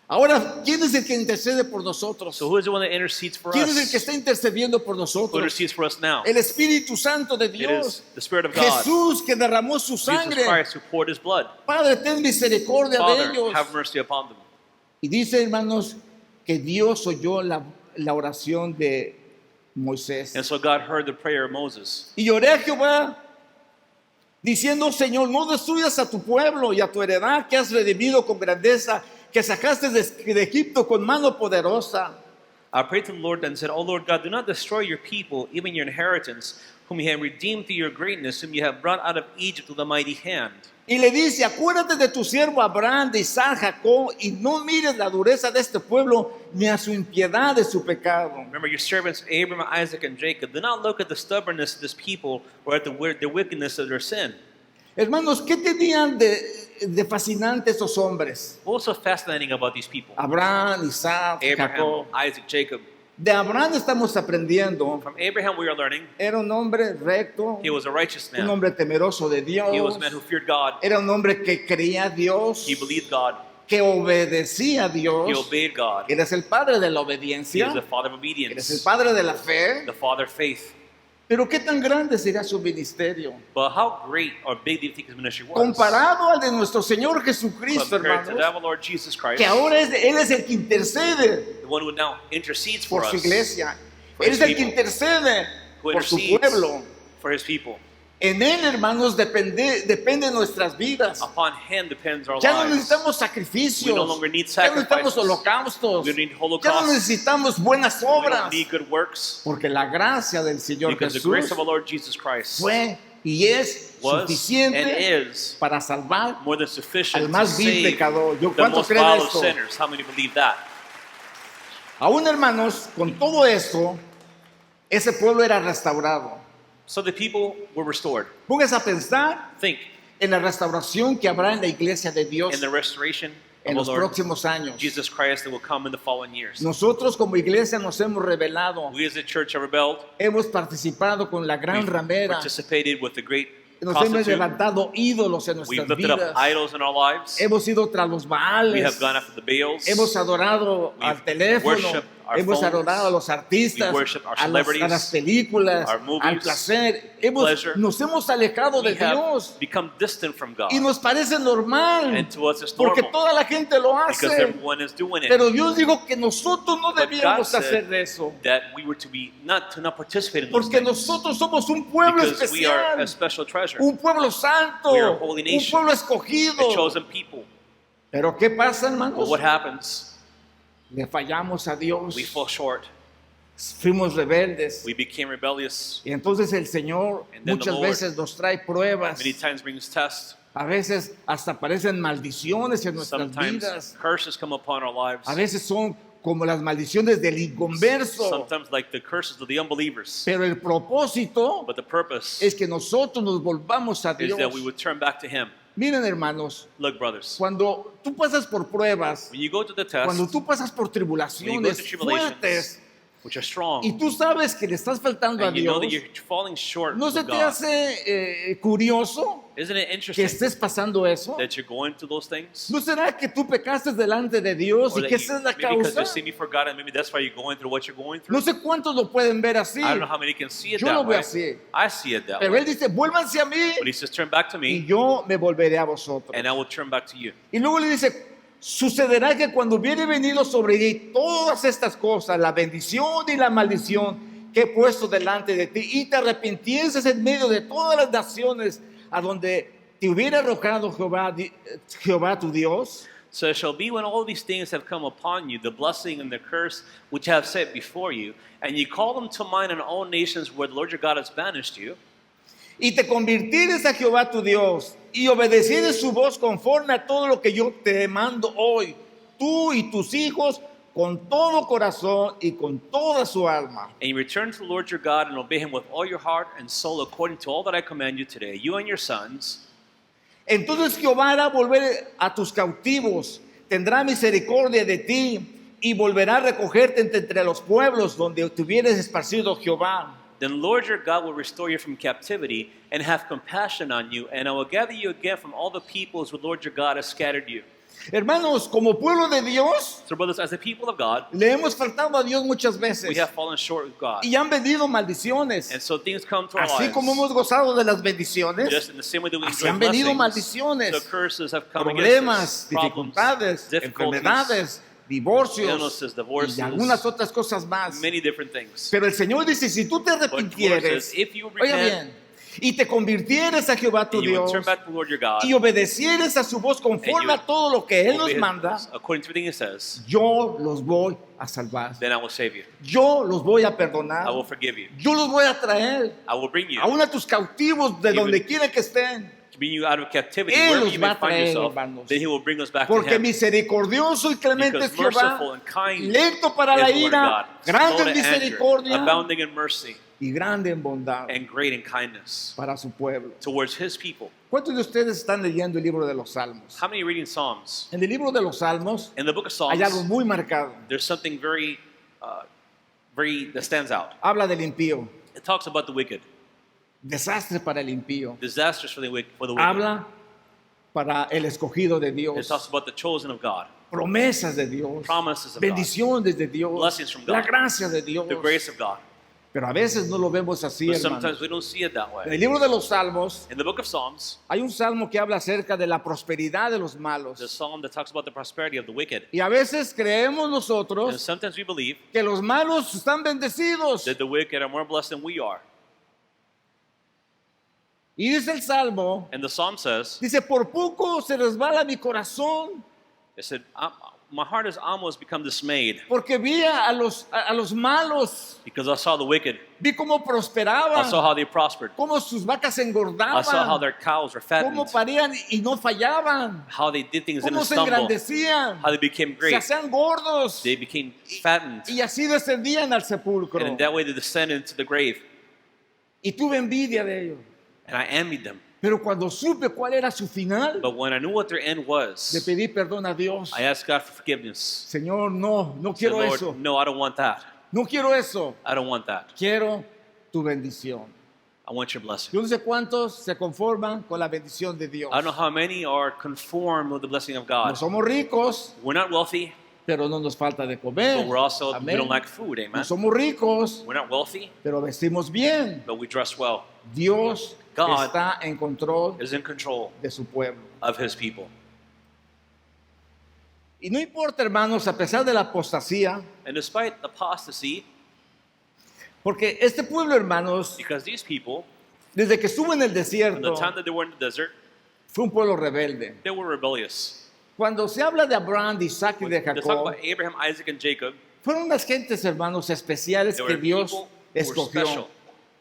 Speaker 3: Ahora, ¿quién es el que intercede por nosotros?
Speaker 2: So who is the one that intercedes for
Speaker 3: ¿Quién es el que
Speaker 2: us?
Speaker 3: está intercediendo por
Speaker 2: Who
Speaker 3: nosotros?
Speaker 2: intercedes for us now?
Speaker 3: El Espíritu Santo de
Speaker 2: It
Speaker 3: Dios.
Speaker 2: is the Spirit of God,
Speaker 3: Jesús que derramó su
Speaker 2: Jesus
Speaker 3: sangre.
Speaker 2: Christ, who poured His blood.
Speaker 3: Padre, ten misericordia de
Speaker 2: Father,
Speaker 3: ellos.
Speaker 2: have mercy upon them.
Speaker 3: Y dice, hermanos, que Dios oyó la oración de Moisés.
Speaker 2: And so God heard the prayer of Moses.
Speaker 3: Y oré a Jehová, diciendo, Señor, no destruyas a tu pueblo y a tu heredad que has redimido con grandeza, que sacaste de Egipto con mano poderosa.
Speaker 2: I prayed to the Lord and said, O Lord God, do not destroy your people, even your inheritance, whom you have redeemed through your greatness, whom you have brought out of Egypt with a mighty hand.
Speaker 3: Y le dice, acuérdate de tu siervo Abraham, de Isaac, Jacob, y no mires la dureza de este pueblo, ni a su impiedad de su pecado.
Speaker 2: Remember your servants Abraham, Isaac, and Jacob. Do not look at the stubbornness of this people or at the wickedness of their sin.
Speaker 3: Hermanos, ¿qué tenían de fascinante estos hombres?
Speaker 2: What was so fascinating about these people?
Speaker 3: Abraham, Isaac,
Speaker 2: Abraham,
Speaker 3: Jacob.
Speaker 2: Isaac, Jacob.
Speaker 3: De Abraham estamos aprendiendo.
Speaker 2: From Abraham we are learning
Speaker 3: Era un hombre recto,
Speaker 2: he was a righteous
Speaker 3: un
Speaker 2: man.
Speaker 3: hombre temeroso de Dios.
Speaker 2: He was a man who feared God.
Speaker 3: Era un hombre que creía a Dios,
Speaker 2: He believed God.
Speaker 3: que obedecía a Dios.
Speaker 2: He obeyed God.
Speaker 3: Eres el padre de la
Speaker 2: He
Speaker 3: obediencia.
Speaker 2: is the father of
Speaker 3: Eres el
Speaker 2: obedience,
Speaker 3: padre de la fe.
Speaker 2: the father of faith.
Speaker 3: Pero qué tan grande sería su ministerio
Speaker 2: But how great or big do you think his ministry was?
Speaker 3: comparado al de nuestro Señor Jesucristo,
Speaker 2: Compared to
Speaker 3: hermanos,
Speaker 2: that of Lord Jesus Christ,
Speaker 3: que ahora Él es el que intercede
Speaker 2: the one who now intercedes
Speaker 3: por
Speaker 2: for
Speaker 3: su
Speaker 2: us,
Speaker 3: iglesia.
Speaker 2: For
Speaker 3: Él
Speaker 2: his
Speaker 3: es el que
Speaker 2: people.
Speaker 3: intercede
Speaker 2: who
Speaker 3: por su
Speaker 2: intercedes
Speaker 3: pueblo.
Speaker 2: for his people.
Speaker 3: En Él, hermanos, depende nuestras vidas.
Speaker 2: Upon him depends our
Speaker 3: Ya no
Speaker 2: lives.
Speaker 3: necesitamos sacrificios.
Speaker 2: We no longer need
Speaker 3: Ya no necesitamos
Speaker 2: sacrifices.
Speaker 3: holocaustos.
Speaker 2: We don't need
Speaker 3: Ya no
Speaker 2: holocausts.
Speaker 3: necesitamos buenas
Speaker 2: We
Speaker 3: obras.
Speaker 2: don't need good works,
Speaker 3: Porque la gracia del Señor
Speaker 2: because the
Speaker 3: Jesús
Speaker 2: grace of our Lord Jesus Christ
Speaker 3: fue y es
Speaker 2: was and
Speaker 3: suficiente
Speaker 2: is
Speaker 3: para salvar
Speaker 2: more than sufficient
Speaker 3: al
Speaker 2: to
Speaker 3: más vil
Speaker 2: save
Speaker 3: pecador.
Speaker 2: the
Speaker 3: ¿Cuántos
Speaker 2: most
Speaker 3: creen
Speaker 2: vile of
Speaker 3: esto?
Speaker 2: sinners. How many believe that?
Speaker 3: Aún, hermanos, con todo esto, ese pueblo era restaurado.
Speaker 2: So the people were restored.
Speaker 3: Póngase a pensar
Speaker 2: Think
Speaker 3: en la restauración que habrá en la iglesia de Dios
Speaker 2: in the restoration
Speaker 3: en
Speaker 2: of
Speaker 3: los
Speaker 2: the Lord
Speaker 3: próximos años.
Speaker 2: Jesus Christ that will come in the following years.
Speaker 3: Nosotros como iglesia nos hemos revelado,
Speaker 2: We as a church have rebelled.
Speaker 3: hemos participado con la gran
Speaker 2: We've
Speaker 3: ramera,
Speaker 2: participated with the great
Speaker 3: nos hemos
Speaker 2: prostitute.
Speaker 3: levantado ídolos en
Speaker 2: We've
Speaker 3: nuestras
Speaker 2: lifted up
Speaker 3: vidas,
Speaker 2: idols in our lives.
Speaker 3: hemos ido tras los
Speaker 2: We
Speaker 3: Baales,
Speaker 2: have gone after the Baals.
Speaker 3: hemos adorado
Speaker 2: We've
Speaker 3: al teléfono,
Speaker 2: worshiped our
Speaker 3: hemos
Speaker 2: phones.
Speaker 3: adorado a los artistas,
Speaker 2: We worship our
Speaker 3: a las
Speaker 2: celebrities,
Speaker 3: películas,
Speaker 2: our movies,
Speaker 3: al placer.
Speaker 2: pleasure.
Speaker 3: Nos hemos alejado
Speaker 2: We
Speaker 3: de
Speaker 2: have
Speaker 3: Dios
Speaker 2: become distant from God.
Speaker 3: y nos parece normal
Speaker 2: And to us it's
Speaker 3: porque
Speaker 2: normal
Speaker 3: toda la gente lo
Speaker 2: because
Speaker 3: hace.
Speaker 2: everyone is doing it.
Speaker 3: Pero Dios dijo que nosotros no
Speaker 2: But
Speaker 3: debíamos
Speaker 2: God
Speaker 3: hacer
Speaker 2: said
Speaker 3: de eso
Speaker 2: that we were to not participate in those
Speaker 3: porque
Speaker 2: things
Speaker 3: nosotros somos un pueblo
Speaker 2: because we are a
Speaker 3: especial,
Speaker 2: special treasure,
Speaker 3: un pueblo santo,
Speaker 2: We are a holy
Speaker 3: un
Speaker 2: nation,
Speaker 3: pueblo
Speaker 2: a
Speaker 3: escogido.
Speaker 2: chosen people.
Speaker 3: Pero ¿qué pasa,
Speaker 2: But
Speaker 3: hermanos?
Speaker 2: what happens?
Speaker 3: Le fallamos a Dios,
Speaker 2: We fall short.
Speaker 3: fuimos rebeldes.
Speaker 2: We became rebellious.
Speaker 3: Y entonces el Señor
Speaker 2: And then the
Speaker 3: muchas
Speaker 2: Lord
Speaker 3: veces nos trae pruebas
Speaker 2: Many times brings tests
Speaker 3: A veces hasta parecen maldiciones en nuestras
Speaker 2: Sometimes
Speaker 3: vidas.
Speaker 2: curses come upon our lives.
Speaker 3: A veces son como las maldiciones del inconverso.
Speaker 2: Sometimes like the curses of the unbelievers.
Speaker 3: Pero el propósito
Speaker 2: But the purpose
Speaker 3: es que nosotros nos volvamos a
Speaker 2: is
Speaker 3: Dios.
Speaker 2: that we would turn back to Him.
Speaker 3: Miren, hermanos,
Speaker 2: Look, brothers,
Speaker 3: cuando tú pasas por pruebas,
Speaker 2: when you go to the test,
Speaker 3: cuando tú pasas por
Speaker 2: when you go
Speaker 3: tribulaciones
Speaker 2: through tribulations,
Speaker 3: fuertes
Speaker 2: which are strong,
Speaker 3: y tú sabes que le estás faltando a
Speaker 2: and you know that
Speaker 3: Dios,
Speaker 2: you're falling short
Speaker 3: ¿no
Speaker 2: of
Speaker 3: se te
Speaker 2: God,
Speaker 3: hace curioso
Speaker 2: isn't it
Speaker 3: que
Speaker 2: interesting
Speaker 3: estés pasando eso?
Speaker 2: that you're going through those things?
Speaker 3: ¿No será que tú pecaste delante de Dios
Speaker 2: Or
Speaker 3: y
Speaker 2: that
Speaker 3: que
Speaker 2: you,
Speaker 3: esa es la
Speaker 2: maybe because
Speaker 3: causa?
Speaker 2: you're sinning before God, and maybe that's why you're going through what you're going through?
Speaker 3: No sé cuántos lo pueden ver así,
Speaker 2: I don't know how many can see it
Speaker 3: Yo lo
Speaker 2: that
Speaker 3: veo
Speaker 2: way.
Speaker 3: así.
Speaker 2: I see it that
Speaker 3: pero
Speaker 2: way.
Speaker 3: Él dice, vuélvanse a mí
Speaker 2: But He says, turn back to
Speaker 3: y
Speaker 2: me,
Speaker 3: yo me volveré a vosotros.
Speaker 2: and I will turn back to you.
Speaker 3: Y luego le dice, sucederá que cuando hubiere venido sobre ti todas estas cosas, la bendición y la maldición que he puesto delante de ti, y te arrepintieses en medio de todas las naciones a donde te hubiera arrojado Jehová tu Dios,
Speaker 2: So it shall be when all these things have come upon you, the blessing and the curse which I have set before you, and you call them to mind in all nations where the Lord your God has banished you,
Speaker 3: y te convirtieres a Jehová tu Dios, y obedecieres su voz conforme a todo lo que yo te mando hoy, tú y tus hijos, con todo corazón y con toda su alma.
Speaker 2: and you return to the Lord your God and obey Him with all your heart and soul according to all that I command you today, you and your sons,
Speaker 3: Entonces Jehová hará volver a tus cautivos, tendrá misericordia de ti y volverá a recogerte entre los pueblos donde te hubieres esparcido Jehová.
Speaker 2: then the Lord your God will restore you from captivity and have compassion on you, and I will gather you again from all the peoples where the Lord your God has scattered you.
Speaker 3: Hermanos, como pueblo de Dios,
Speaker 2: So brothers, as the people of God,
Speaker 3: le hemos faltado a Dios muchas veces
Speaker 2: we have fallen short of God.
Speaker 3: y han venido maldiciones.
Speaker 2: And so things come to our
Speaker 3: Así
Speaker 2: lives.
Speaker 3: como hemos gozado de las bendiciones,
Speaker 2: Just in the same way that we
Speaker 3: así
Speaker 2: enjoy
Speaker 3: han venido
Speaker 2: blessings,
Speaker 3: maldiciones,
Speaker 2: so curses have come
Speaker 3: problemas,
Speaker 2: against us, problems,
Speaker 3: dificultades,
Speaker 2: difficulties,
Speaker 3: enfermedades, divorcios
Speaker 2: illnesses, divorces,
Speaker 3: y algunas otras cosas más.
Speaker 2: many different things.
Speaker 3: Pero el Señor dice, si tú te
Speaker 2: But the Lord
Speaker 3: arrepintieres,
Speaker 2: says, if you
Speaker 3: oiga
Speaker 2: repent
Speaker 3: bien, y te convirtieres a Jehová tu
Speaker 2: and you would
Speaker 3: Dios
Speaker 2: turn back to the Lord your God,
Speaker 3: y obedecieres a su voz
Speaker 2: and
Speaker 3: conforme
Speaker 2: you
Speaker 3: a todo lo que Él
Speaker 2: obey
Speaker 3: nos
Speaker 2: His
Speaker 3: manda,
Speaker 2: voice, according to everything He says,
Speaker 3: yo los voy a salvar.
Speaker 2: then I will save you.
Speaker 3: Yo los voy a
Speaker 2: I
Speaker 3: perdonar.
Speaker 2: will forgive you.
Speaker 3: Yo los voy a traer
Speaker 2: I will bring you,
Speaker 3: aún a tus cautivos de
Speaker 2: Even-
Speaker 3: donde quiera que estén.
Speaker 2: to bring you out of captivity,
Speaker 3: Él
Speaker 2: wherever
Speaker 3: los
Speaker 2: you
Speaker 3: va
Speaker 2: may
Speaker 3: a
Speaker 2: find
Speaker 3: traer,
Speaker 2: yourself.
Speaker 3: hermanos.
Speaker 2: Then He will bring us back to
Speaker 3: Porque
Speaker 2: Him.
Speaker 3: misericordioso y clemente es
Speaker 2: Because
Speaker 3: Jehová,
Speaker 2: merciful and kind
Speaker 3: lento para la
Speaker 2: is the Lord
Speaker 3: ira,
Speaker 2: God,
Speaker 3: grande
Speaker 2: slow
Speaker 3: en
Speaker 2: to anger,
Speaker 3: misericordia
Speaker 2: abounding in mercy,
Speaker 3: y grande en bondad
Speaker 2: and great in kindness
Speaker 3: para su pueblo.
Speaker 2: towards His people.
Speaker 3: ¿Cuántos de ustedes están leyendo el libro de los Salmos?
Speaker 2: How many are reading Psalms?
Speaker 3: En el libro de los Salmos
Speaker 2: In the book of
Speaker 3: hay algo
Speaker 2: Psalms,
Speaker 3: muy marcado.
Speaker 2: there's something very that stands out.
Speaker 3: Habla del impío,
Speaker 2: It talks about the wicked,
Speaker 3: desastre para el impío.
Speaker 2: disasters for the wicked.
Speaker 3: Habla para el escogido de
Speaker 2: It
Speaker 3: Dios,
Speaker 2: talks about the chosen of God,
Speaker 3: promesas de Dios,
Speaker 2: promises of God,
Speaker 3: bendiciones de Dios,
Speaker 2: blessings from God,
Speaker 3: la gracia de Dios.
Speaker 2: the grace of God.
Speaker 3: Pero a veces no lo vemos así,
Speaker 2: But
Speaker 3: hermanos.
Speaker 2: sometimes we don't see it that
Speaker 3: En
Speaker 2: way.
Speaker 3: el libro de los Salmos
Speaker 2: In the book of Psalms,
Speaker 3: hay un salmo que habla acerca de la prosperidad de los
Speaker 2: the
Speaker 3: malos.
Speaker 2: psalm that talks about the prosperity of the wicked.
Speaker 3: Y a veces creemos
Speaker 2: And
Speaker 3: nosotros
Speaker 2: sometimes we believe
Speaker 3: que los malos están bendecidos.
Speaker 2: that the wicked are more blessed than we are.
Speaker 3: Y dice el salmo,
Speaker 2: And the psalm says,
Speaker 3: dice, por poco se resbala mi corazón
Speaker 2: it said, my heart has almost become dismayed
Speaker 3: porque vi a los malos,
Speaker 2: because I saw the wicked.
Speaker 3: vi cómo
Speaker 2: I
Speaker 3: prosperaban,
Speaker 2: saw how they prospered.
Speaker 3: cómo sus vacas
Speaker 2: I saw how
Speaker 3: engordaban,
Speaker 2: their cows were
Speaker 3: cómo
Speaker 2: fattened,
Speaker 3: parían y no fallaban,
Speaker 2: how they did things and
Speaker 3: cómo
Speaker 2: didn't
Speaker 3: se
Speaker 2: stumble,
Speaker 3: engrandecían,
Speaker 2: how they became
Speaker 3: se
Speaker 2: great.
Speaker 3: hacían gordos
Speaker 2: They became fattened.
Speaker 3: y así descendían al sepulcro.
Speaker 2: And in that way they descended into the grave.
Speaker 3: Y tuve envidia de ellos.
Speaker 2: And I envied them.
Speaker 3: Pero cuando supe cuál era su final,
Speaker 2: But when I knew what their end
Speaker 3: le
Speaker 2: was,
Speaker 3: pedí perdón a Dios.
Speaker 2: I asked God for forgiveness.
Speaker 3: Señor, no
Speaker 2: I said,
Speaker 3: quiero
Speaker 2: Lord,
Speaker 3: eso.
Speaker 2: no, I don't want that.
Speaker 3: No quiero eso.
Speaker 2: I don't want that.
Speaker 3: Quiero tu bendición.
Speaker 2: I want your blessing.
Speaker 3: Yo no sé cuántos se conforman con la bendición de Dios.
Speaker 2: I don't know how many are conformed with the blessing of
Speaker 3: No
Speaker 2: God.
Speaker 3: somos ricos,
Speaker 2: We're not wealthy,
Speaker 3: pero no nos falta de comer.
Speaker 2: but we're also, we
Speaker 3: Amén.
Speaker 2: don't lack food,
Speaker 3: No
Speaker 2: amen?
Speaker 3: somos ricos,
Speaker 2: We're not wealthy,
Speaker 3: pero vestimos bien.
Speaker 2: but we dress well.
Speaker 3: Dios
Speaker 2: God
Speaker 3: está en control
Speaker 2: Is in control
Speaker 3: de su pueblo.
Speaker 2: of His people.
Speaker 3: Y no importa, hermanos, a pesar de la apostasía,
Speaker 2: And despite apostasy,
Speaker 3: porque este pueblo, hermanos,
Speaker 2: because these people,
Speaker 3: desde que estuvo en el
Speaker 2: from the
Speaker 3: desierto,
Speaker 2: time that they were in the desert,
Speaker 3: fue un pueblo rebelde.
Speaker 2: they were rebellious.
Speaker 3: Cuando se habla de Abraham, de Isaac y
Speaker 2: When
Speaker 3: de
Speaker 2: they talk
Speaker 3: Jacob,
Speaker 2: about Abraham, Isaac, and Jacob,
Speaker 3: fueron unas gentes, hermanos, especiales
Speaker 2: they
Speaker 3: que
Speaker 2: were
Speaker 3: Dios
Speaker 2: people who were
Speaker 3: escogió.
Speaker 2: special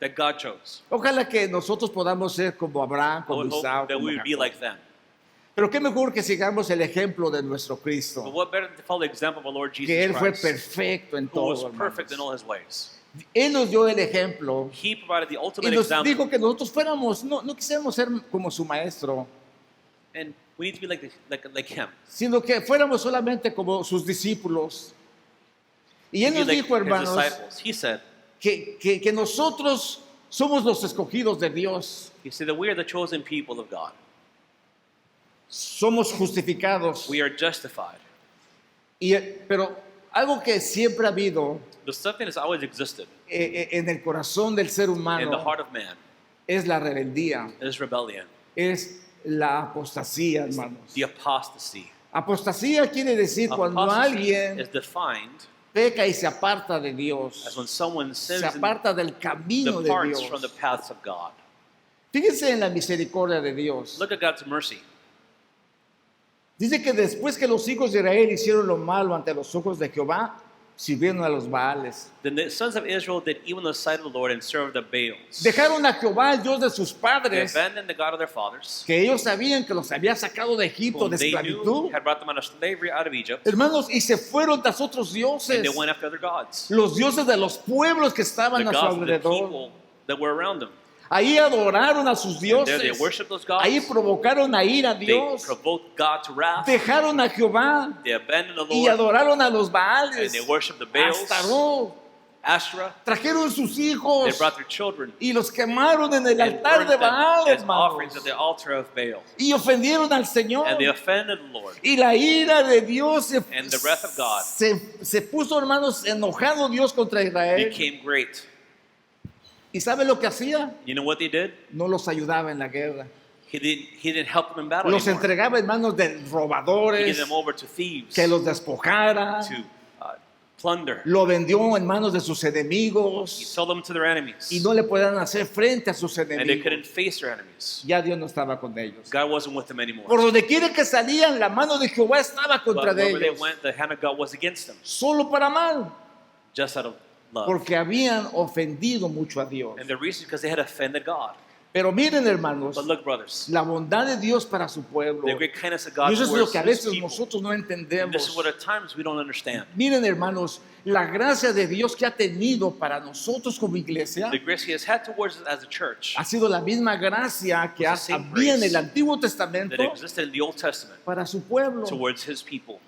Speaker 2: that God chose.
Speaker 3: Ojalá que nosotros podamos ser como Abraham,
Speaker 2: I
Speaker 3: como
Speaker 2: would hope
Speaker 3: Isaac,
Speaker 2: that
Speaker 3: como
Speaker 2: we would be
Speaker 3: Jacob.
Speaker 2: like them.
Speaker 3: Pero qué mejor que sigamos el ejemplo de nuestro
Speaker 2: But
Speaker 3: Cristo,
Speaker 2: what better than to follow the example of our Lord
Speaker 3: que
Speaker 2: Jesus
Speaker 3: Él fue
Speaker 2: Christ,
Speaker 3: perfecto en
Speaker 2: who was
Speaker 3: todo.
Speaker 2: perfect in
Speaker 3: hermanos.
Speaker 2: all his ways.
Speaker 3: Él nos dio el ejemplo
Speaker 2: He provided the
Speaker 3: y
Speaker 2: ultimate
Speaker 3: nos
Speaker 2: example,
Speaker 3: dijo que nosotros fuéramos, no quisiéramos ser como su maestro,
Speaker 2: and we need to be like him.
Speaker 3: sino que fuéramos solamente como sus discípulos. Y Él
Speaker 2: Be
Speaker 3: nos
Speaker 2: like
Speaker 3: dijo,
Speaker 2: his
Speaker 3: hermanos,
Speaker 2: disciples. He said,
Speaker 3: que nosotros somos los escogidos de Dios,
Speaker 2: he said that we are the chosen people of God.
Speaker 3: somos justificados.
Speaker 2: We are justified.
Speaker 3: Pero algo que siempre ha habido
Speaker 2: But something that's always existed
Speaker 3: en el corazón del ser
Speaker 2: in the
Speaker 3: humano
Speaker 2: heart of man
Speaker 3: es la rebeldía,
Speaker 2: is rebellion,
Speaker 3: es la apostasía, hermanos.
Speaker 2: the apostasy.
Speaker 3: Apostasía quiere decir cuando
Speaker 2: Apostasy
Speaker 3: alguien
Speaker 2: is defined
Speaker 3: peca y se aparta de
Speaker 2: as
Speaker 3: Dios,
Speaker 2: when someone
Speaker 3: se
Speaker 2: sins and
Speaker 3: aparta del camino de
Speaker 2: departs from the
Speaker 3: Dios.
Speaker 2: paths of God.
Speaker 3: Fíjense en la misericordia de Dios.
Speaker 2: Look at God's mercy.
Speaker 3: Dice que después que los hijos de Israel hicieron lo malo ante los ojos de Jehová, sirvieron a los Baales.
Speaker 2: Then the sons of Israel did evil in the sight of the Lord and served the Baals.
Speaker 3: Dejaron a Jehová, el Dios de sus
Speaker 2: They
Speaker 3: padres,
Speaker 2: abandoned the God of their fathers,
Speaker 3: que ellos sabían que los había sacado de Egipto
Speaker 2: whom
Speaker 3: de
Speaker 2: they knew
Speaker 3: esclavitud.
Speaker 2: had brought them out of slavery out of Egypt,
Speaker 3: Hermanos, y se fueron tras otros
Speaker 2: and
Speaker 3: dioses,
Speaker 2: they went after other gods,
Speaker 3: los dioses de los pueblos que
Speaker 2: the
Speaker 3: estaban a su
Speaker 2: gods of the
Speaker 3: alrededor.
Speaker 2: people that were around them.
Speaker 3: Ahí adoraron a sus
Speaker 2: And there they
Speaker 3: dioses.
Speaker 2: worshiped those gods.
Speaker 3: Ahí provocaron a ir a
Speaker 2: They
Speaker 3: Dios.
Speaker 2: provoked God to wrath.
Speaker 3: Dejaron a Jehová
Speaker 2: They abandoned the
Speaker 3: y
Speaker 2: Lord,
Speaker 3: adoraron a los
Speaker 2: and
Speaker 3: Baales.
Speaker 2: they worshiped the Baals,
Speaker 3: Astarot.
Speaker 2: Asherah.
Speaker 3: Trajeron sus
Speaker 2: They
Speaker 3: hijos
Speaker 2: brought their children
Speaker 3: y los quemaron en el
Speaker 2: and
Speaker 3: altar
Speaker 2: burned
Speaker 3: de
Speaker 2: them
Speaker 3: Baal,
Speaker 2: as offerings
Speaker 3: hermanos.
Speaker 2: at the altar of Baal.
Speaker 3: Y ofendieron al Señor.
Speaker 2: And they offended the Lord.
Speaker 3: Y la ira de Dios
Speaker 2: And the wrath of God
Speaker 3: se puso, hermanos, enojado Dios contra Israel.
Speaker 2: became great.
Speaker 3: ¿Y sabe lo que hacía?
Speaker 2: You know what they did?
Speaker 3: No los ayudaba en la guerra.
Speaker 2: He didn't help them in battle
Speaker 3: Los
Speaker 2: anymore.
Speaker 3: entregaba en manos de
Speaker 2: He gave
Speaker 3: robadores,
Speaker 2: them over to thieves,
Speaker 3: que los despojara.
Speaker 2: to plunder.
Speaker 3: Lo vendió en manos de sus
Speaker 2: He
Speaker 3: enemigos
Speaker 2: sold them to their enemies.
Speaker 3: y no le podían hacer frente a sus
Speaker 2: And they couldn't
Speaker 3: enemigos.
Speaker 2: face their enemies.
Speaker 3: Ya Dios no estaba con ellos.
Speaker 2: God wasn't with them anymore.
Speaker 3: Por donde quiera que salían, la mano de Jehová estaba
Speaker 2: But
Speaker 3: contra de
Speaker 2: wherever they
Speaker 3: ellos.
Speaker 2: went, the hand of God was against them,
Speaker 3: Solo para mal,
Speaker 2: just out of love.
Speaker 3: porque habían ofendido mucho a Dios.
Speaker 2: And the reason is because they had offended God.
Speaker 3: Pero miren, hermanos,
Speaker 2: But look, brothers,
Speaker 3: la bondad de Dios para su pueblo.
Speaker 2: the great kindness of
Speaker 3: Y
Speaker 2: God
Speaker 3: eso es lo
Speaker 2: towards
Speaker 3: que a
Speaker 2: His
Speaker 3: veces
Speaker 2: people.
Speaker 3: nosotros no
Speaker 2: And this is
Speaker 3: entendemos.
Speaker 2: what at times we don't understand.
Speaker 3: Miren, hermanos, la gracia de Dios que ha tenido para nosotros como iglesia
Speaker 2: The grace He has had towards us as a church
Speaker 3: ha sido la misma gracia que
Speaker 2: It's the same
Speaker 3: había en
Speaker 2: grace
Speaker 3: el Antiguo Testamento
Speaker 2: that existed in the Old Testament
Speaker 3: para su pueblo.
Speaker 2: towards His people.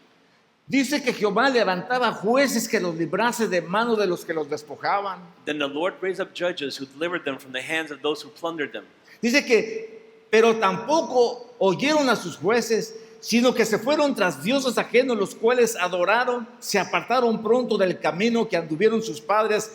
Speaker 3: Dice que Jehová levantaba jueces que los librase de manos de los que los despojaban.
Speaker 2: Then the Lord raised up judges who delivered them from the hands of those who plundered them.
Speaker 3: Dice que, pero tampoco oyeron a sus jueces, sino que se fueron tras dioses ajenos, los cuales adoraron, se apartaron pronto del camino que anduvieron sus padres,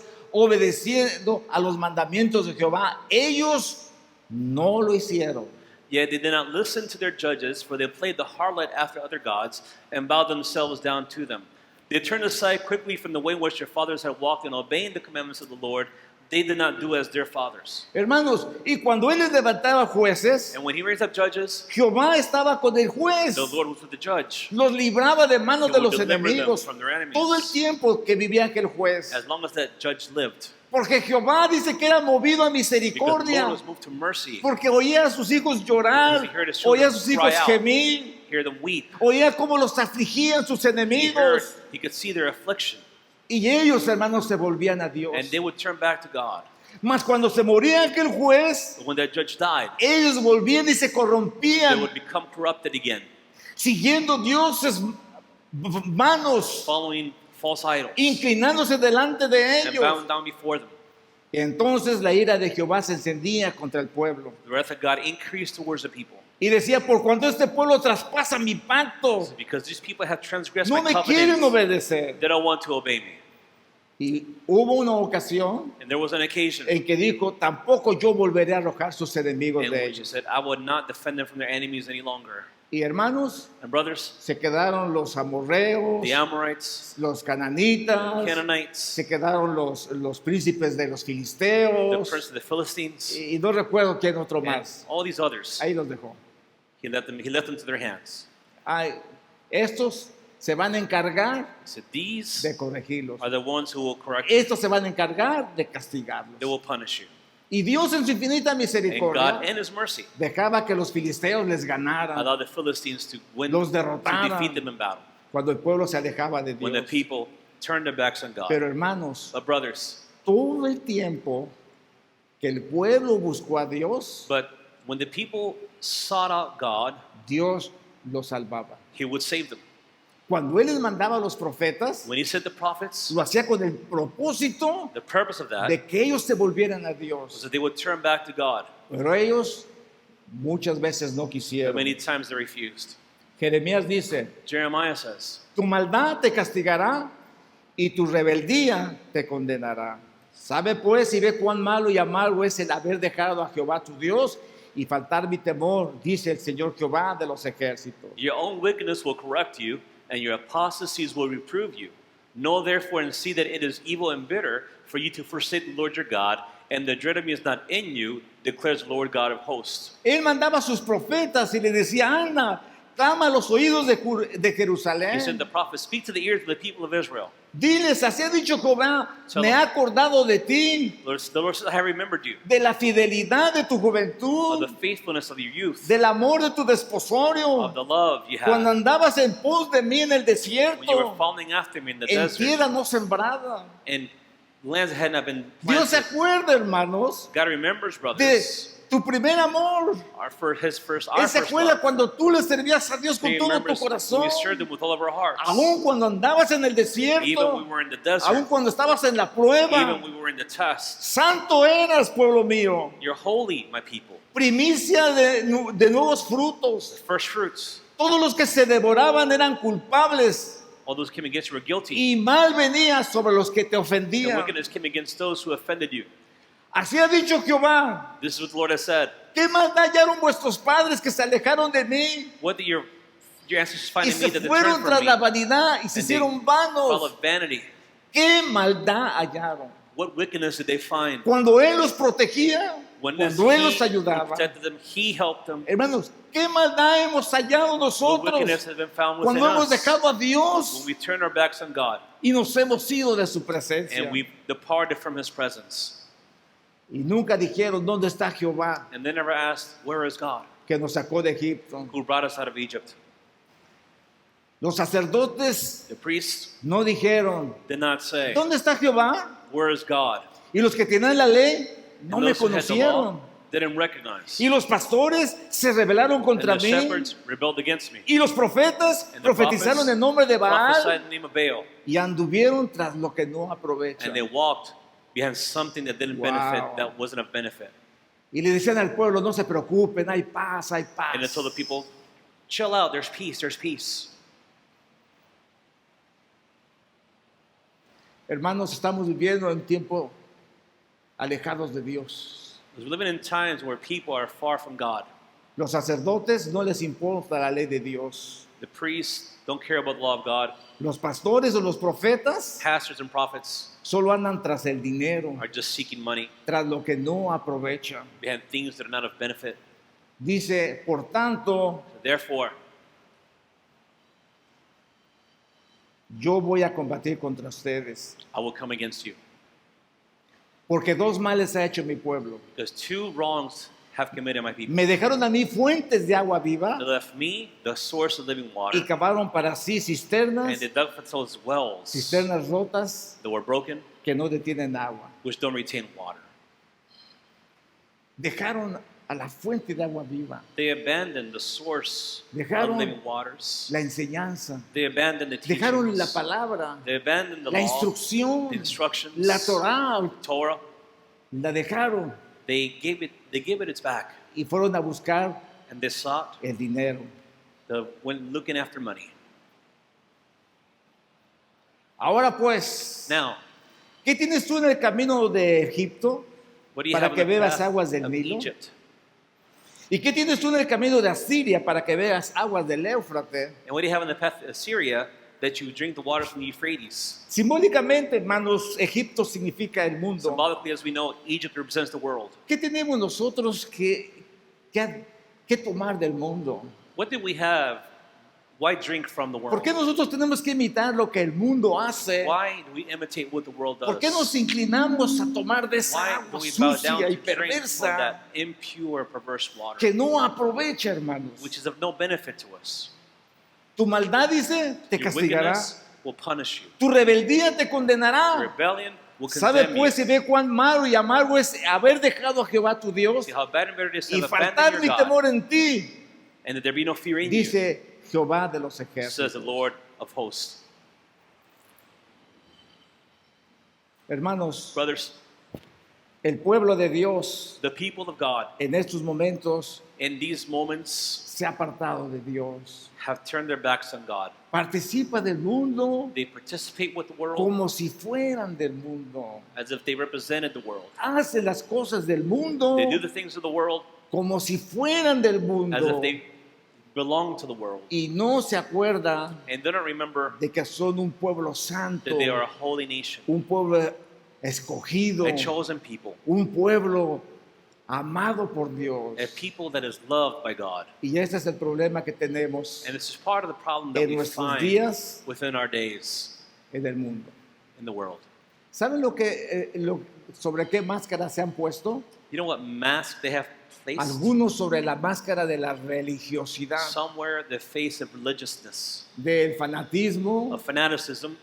Speaker 3: obedeciendo a los mandamientos de Jehová. Ellos no lo hicieron.
Speaker 2: Yet they did not listen to their judges, for they played the harlot after other gods and bowed themselves down to them. They turned aside quickly from the way in which their fathers had walked in obeying the commandments of the Lord. They did not do as their fathers.
Speaker 3: Hermanos, y cuando él les levantaba jueces,
Speaker 2: And when He raised up judges,
Speaker 3: Jehová estaba con el juez.
Speaker 2: the Lord was with the judge.
Speaker 3: Los libraba de manos
Speaker 2: He
Speaker 3: de
Speaker 2: would
Speaker 3: los
Speaker 2: deliver them
Speaker 3: enemigos
Speaker 2: from their enemies.
Speaker 3: todo el tiempo que vivía aquel juez.
Speaker 2: As long as that judge lived.
Speaker 3: Porque Jehová dice que era movido a
Speaker 2: Because the
Speaker 3: misericordia.
Speaker 2: Lord was moved to mercy.
Speaker 3: Porque oía a sus hijos llorar,
Speaker 2: Because he heard his
Speaker 3: oía a
Speaker 2: children
Speaker 3: sus hijos
Speaker 2: cry out.
Speaker 3: gemir,
Speaker 2: Hear them weep.
Speaker 3: oía cómo los afligían sus
Speaker 2: He heard,
Speaker 3: enemigos.
Speaker 2: he could see their affliction.
Speaker 3: Y ellos, hermanos, se volvían a Dios.
Speaker 2: And they would turn back to God.
Speaker 3: Mas cuando se moría aquel juez,
Speaker 2: But when that judge died,
Speaker 3: ellos volvían y se
Speaker 2: they
Speaker 3: corrompían,
Speaker 2: would become corrupted again,
Speaker 3: siguiendo dioses manos,
Speaker 2: following false idols
Speaker 3: inclinándose delante de
Speaker 2: and
Speaker 3: ellos.
Speaker 2: bowing down before them.
Speaker 3: Y entonces la ira de Jehová se encendía contra el pueblo.
Speaker 2: The wrath of God increased towards the people.
Speaker 3: Y decía, por cuanto este pueblo traspasa mi pacto,
Speaker 2: Because these people have transgressed
Speaker 3: no
Speaker 2: my
Speaker 3: me quieren
Speaker 2: covenant,
Speaker 3: obedecer.
Speaker 2: they don't want to obey me.
Speaker 3: Y hubo una ocasión
Speaker 2: And there was an occasion
Speaker 3: en que dijo, tampoco yo volveré a arrojar sus enemigos
Speaker 2: in
Speaker 3: de
Speaker 2: which he
Speaker 3: ellos.
Speaker 2: said, I would not defend them from their enemies any longer.
Speaker 3: Y hermanos,
Speaker 2: And brothers,
Speaker 3: se quedaron los amorreos,
Speaker 2: the Amorites,
Speaker 3: los cananitas,
Speaker 2: Canaanites,
Speaker 3: se quedaron los príncipes de los
Speaker 2: the
Speaker 3: filisteos,
Speaker 2: prince of the Philistines,
Speaker 3: y no recuerdo quién otro
Speaker 2: and
Speaker 3: más.
Speaker 2: all these others,
Speaker 3: Ahí los dejó.
Speaker 2: he left them to their hands.
Speaker 3: Ay, estos se van a encargar
Speaker 2: He said, these
Speaker 3: de corregirlos.
Speaker 2: are the ones who will correct you.
Speaker 3: Estos se van a encargar de castigarlos.
Speaker 2: They will punish you.
Speaker 3: Y Dios en su infinita
Speaker 2: And God,
Speaker 3: misericordia
Speaker 2: in His mercy,
Speaker 3: dejaba que los filisteos les ganaran
Speaker 2: allowed the Philistines to win,
Speaker 3: Los
Speaker 2: to
Speaker 3: derrotaran.
Speaker 2: defeat them in battle.
Speaker 3: cuando el pueblo se alejaba de
Speaker 2: When the
Speaker 3: Dios.
Speaker 2: people turned their backs on God.
Speaker 3: Pero hermanos,
Speaker 2: But brothers,
Speaker 3: todo el tiempo que el pueblo buscó a Dios,
Speaker 2: but when the people sought out God,
Speaker 3: Dios los salvaba.
Speaker 2: He would save them.
Speaker 3: Cuando Él les mandaba a los profetas,
Speaker 2: When He sent the prophets,
Speaker 3: lo hacía con el propósito
Speaker 2: the purpose of that
Speaker 3: de que ellos se volvieran a
Speaker 2: was
Speaker 3: Dios.
Speaker 2: that they would turn back to God.
Speaker 3: Pero ellos muchas veces no
Speaker 2: But
Speaker 3: quisieron.
Speaker 2: many times they refused.
Speaker 3: Jeremías dice,
Speaker 2: Jeremiah says,
Speaker 3: tu maldad te castigará y tu rebeldía te condenará. Sabe pues y ve cuán malo y amargo es el haber dejado a Jehová tu Dios y faltar mi temor, dice el Señor Jehová de los ejércitos.
Speaker 2: your own wickedness will correct you, and your apostasies will reprove you. Know therefore and see that it is evil and bitter for you to forsake the Lord your God, and the dread of me is not in you, declares the Lord God of hosts.
Speaker 3: Él mandaba a sus profetas y le decía, anda, clama a los oídos de
Speaker 2: He
Speaker 3: Jerusalén.
Speaker 2: said, the prophet, speak to the ears of the people of Israel.
Speaker 3: Diles, así ha dicho Jehová,
Speaker 2: Tell
Speaker 3: me
Speaker 2: them.
Speaker 3: ha acordado de ti,
Speaker 2: The Lord says, I have remembered you,
Speaker 3: de la fidelidad de tu
Speaker 2: of
Speaker 3: juventud,
Speaker 2: the faithfulness of your youth,
Speaker 3: del amor de tu desposorio,
Speaker 2: of the love you
Speaker 3: cuando
Speaker 2: had,
Speaker 3: andabas en pos de mí en el
Speaker 2: when you were
Speaker 3: desierto,
Speaker 2: following after me in the
Speaker 3: en
Speaker 2: desert,
Speaker 3: tierra no sembrada.
Speaker 2: and lands that had not been
Speaker 3: Dios se
Speaker 2: planted.
Speaker 3: acuerda, hermanos,
Speaker 2: God remembers,
Speaker 3: de
Speaker 2: brothers,
Speaker 3: tu primer amor.
Speaker 2: our first
Speaker 3: Él se
Speaker 2: first
Speaker 3: acuerda
Speaker 2: love.
Speaker 3: cuando tú le servías a Dios con
Speaker 2: He
Speaker 3: todo tu
Speaker 2: remembers when
Speaker 3: corazón,
Speaker 2: we served Him with all of our hearts.
Speaker 3: aún cuando andabas en el
Speaker 2: Even
Speaker 3: desierto,
Speaker 2: when we were in the desert,
Speaker 3: aún cuando estabas en la
Speaker 2: even
Speaker 3: prueba.
Speaker 2: when we were in the test.
Speaker 3: Santo eras, pueblo mío,
Speaker 2: You're holy, my people.
Speaker 3: primicia de nuevos frutos.
Speaker 2: First fruits.
Speaker 3: Todos los que se devoraban eran culpables
Speaker 2: All those came against you were guilty.
Speaker 3: y mal venía sobre los que te
Speaker 2: And
Speaker 3: ofendían.
Speaker 2: wickedness came against those who offended you.
Speaker 3: Así ha dicho Jehová.
Speaker 2: This is what the Lord has said.
Speaker 3: ¿Qué maldad hallaron vuestros padres que se alejaron de mí
Speaker 2: What did your ancestors find
Speaker 3: y
Speaker 2: in
Speaker 3: se
Speaker 2: me that they
Speaker 3: fueron
Speaker 2: turned
Speaker 3: tras
Speaker 2: from
Speaker 3: la
Speaker 2: me?
Speaker 3: vanidad y se
Speaker 2: And they
Speaker 3: hicieron
Speaker 2: full
Speaker 3: vanos?
Speaker 2: of vanity.
Speaker 3: ¿Qué maldad hallaron?
Speaker 2: What wickedness did they find?
Speaker 3: Cuando Él los protegía,
Speaker 2: When
Speaker 3: cuando Él los
Speaker 2: He
Speaker 3: ayudaba.
Speaker 2: protected them, He helped them.
Speaker 3: Hermanos, ¿qué maldad hemos hallado
Speaker 2: What
Speaker 3: nosotros
Speaker 2: wickedness has been found within
Speaker 3: cuando hemos
Speaker 2: us
Speaker 3: dejado a
Speaker 2: when
Speaker 3: Dios
Speaker 2: we turn our backs on God
Speaker 3: y nos hemos ido de su presencia?
Speaker 2: and we departed from His presence?
Speaker 3: Y nunca dijeron, ¿dónde está Jehová
Speaker 2: And they never asked, where is God
Speaker 3: que nos sacó de Egipto?
Speaker 2: who brought us out of Egypt?
Speaker 3: Los sacerdotes
Speaker 2: The priests
Speaker 3: no dijeron,
Speaker 2: did not say,
Speaker 3: ¿dónde está Jehová?
Speaker 2: where is God?
Speaker 3: Y los que tenían la ley no
Speaker 2: And
Speaker 3: me
Speaker 2: those who had the law
Speaker 3: conocieron.
Speaker 2: didn't recognize.
Speaker 3: Y los pastores se rebelaron
Speaker 2: And
Speaker 3: contra
Speaker 2: the
Speaker 3: mí.
Speaker 2: shepherds rebelled against me.
Speaker 3: Y los profetas
Speaker 2: And the
Speaker 3: profetizaron
Speaker 2: prophets
Speaker 3: en nombre de
Speaker 2: prophesied
Speaker 3: Baal
Speaker 2: in the name of Baal.
Speaker 3: y anduvieron tras lo que no aprovechan.
Speaker 2: And they walked behind something that didn't benefit,
Speaker 3: Wow.
Speaker 2: that wasn't of benefit.
Speaker 3: Y le decían al pueblo, no se preocupen, hay paz, hay paz.
Speaker 2: And they told the people, chill out, there's peace, there's peace.
Speaker 3: Hermanos, estamos viviendo en tiempo alejados de Dios.
Speaker 2: Because we're living in times where people are far from God.
Speaker 3: Los sacerdotes no les importa la ley de Dios.
Speaker 2: The priests don't care about the law of God.
Speaker 3: Los pastores o los profetas
Speaker 2: Pastors and prophets
Speaker 3: solo andan tras el dinero,
Speaker 2: are just seeking money
Speaker 3: tras lo que no aprovechan.
Speaker 2: behind things that are not of benefit.
Speaker 3: Dice, por tanto,
Speaker 2: Therefore,
Speaker 3: yo voy a combatir contra ustedes,
Speaker 2: I will come against you.
Speaker 3: porque dos males ha hecho mi pueblo.
Speaker 2: Because two wrongs have committed my people.
Speaker 3: Me dejaron a mí fuentes de agua viva
Speaker 2: They left me, the source of living water,
Speaker 3: y cavaron para sí
Speaker 2: and
Speaker 3: cisternas,
Speaker 2: they dug for themselves wells
Speaker 3: cisternas rotas
Speaker 2: that were broken,
Speaker 3: que no detienen agua.
Speaker 2: which don't retain water.
Speaker 3: Dejaron a la fuente de agua viva,
Speaker 2: They abandoned the source
Speaker 3: Dejaron
Speaker 2: of living waters.
Speaker 3: la enseñanza,
Speaker 2: They abandoned the
Speaker 3: dejaron la
Speaker 2: teachings.
Speaker 3: palabra,
Speaker 2: They abandoned the
Speaker 3: la
Speaker 2: law,
Speaker 3: instrucción,
Speaker 2: the instructions,
Speaker 3: la Torah,
Speaker 2: Torah.
Speaker 3: la dejaron
Speaker 2: They gave it its back,
Speaker 3: y fueron a buscar
Speaker 2: and they sought
Speaker 3: el dinero.
Speaker 2: when looking after money.
Speaker 3: Ahora pues,
Speaker 2: Now,
Speaker 3: ¿qué tienes tú en el camino de Egipto
Speaker 2: what do you
Speaker 3: para
Speaker 2: have
Speaker 3: que
Speaker 2: in the
Speaker 3: bebas
Speaker 2: path
Speaker 3: aguas del
Speaker 2: of
Speaker 3: Nilo?
Speaker 2: Egypt?
Speaker 3: ¿Y qué tienes tú en el camino de Asiria para que veas aguas del Éufrates?
Speaker 2: And what do you have in the path of Syria that you drink the waters from the Euphrates?
Speaker 3: Simbólicamente, hermanos, Egipto significa el mundo.
Speaker 2: Symbolically, as we know, Egypt represents the world.
Speaker 3: ¿Qué tenemos nosotros que tomar del mundo?
Speaker 2: What did we have Why drink from the
Speaker 3: ¿Por
Speaker 2: world?
Speaker 3: qué nosotros tenemos que imitar lo que el mundo hace?
Speaker 2: Why do we imitate what the world
Speaker 3: ¿Por qué
Speaker 2: does?
Speaker 3: nos inclinamos a tomar de esa
Speaker 2: Why do
Speaker 3: agua
Speaker 2: we bow down
Speaker 3: sucia y
Speaker 2: to drink from
Speaker 3: perversa
Speaker 2: that impure, perverse water,
Speaker 3: que no aprovecha, hermanos?
Speaker 2: which is of no benefit to us?
Speaker 3: Tu maldad, dice, te
Speaker 2: Your
Speaker 3: castigará.
Speaker 2: wickedness will punish you.
Speaker 3: Tu rebeldía te
Speaker 2: Your
Speaker 3: condenará.
Speaker 2: rebellion will
Speaker 3: ¿Sabe
Speaker 2: condemn
Speaker 3: pues
Speaker 2: you.
Speaker 3: y ve cuán malo y amargo es haber dejado a Jehová tu Dios
Speaker 2: See how bad and bitter it is to
Speaker 3: y
Speaker 2: have
Speaker 3: faltar
Speaker 2: abandoned
Speaker 3: mi
Speaker 2: your God,
Speaker 3: temor en ti?
Speaker 2: and that there be no fear in you,
Speaker 3: Dice Jehová de los
Speaker 2: says
Speaker 3: ejércitos.
Speaker 2: the Lord of hosts.
Speaker 3: Hermanos,
Speaker 2: Brothers,
Speaker 3: el pueblo de Dios
Speaker 2: the people of God
Speaker 3: en estos momentos
Speaker 2: in these moments
Speaker 3: se ha apartado de Dios.
Speaker 2: have turned their backs on God.
Speaker 3: Participa del mundo
Speaker 2: They participate with the world
Speaker 3: como si fueran del mundo.
Speaker 2: as if they represented the world.
Speaker 3: Hace las cosas del mundo
Speaker 2: They do the things of the world
Speaker 3: como si fueran del
Speaker 2: as
Speaker 3: mundo
Speaker 2: if they belong to the world,
Speaker 3: y no se acuerda
Speaker 2: and they don't remember
Speaker 3: de que son un pueblo santo,
Speaker 2: that they are a holy nation,
Speaker 3: un pueblo escogido,
Speaker 2: a chosen people,
Speaker 3: un pueblo amado por Dios.
Speaker 2: a people that is loved by God.
Speaker 3: Y ese es el problema que tenemos
Speaker 2: And this is part of the problem that
Speaker 3: en
Speaker 2: we
Speaker 3: nuestros
Speaker 2: find
Speaker 3: días
Speaker 2: within our days
Speaker 3: en el mundo.
Speaker 2: in the world.
Speaker 3: ¿Saben sobre qué máscara se han puesto?
Speaker 2: You know what mask they have placed?
Speaker 3: Algunos sobre la máscara de la religiosidad,
Speaker 2: Somewhere the face of religiousness,
Speaker 3: del fanatismo,
Speaker 2: of fanaticism,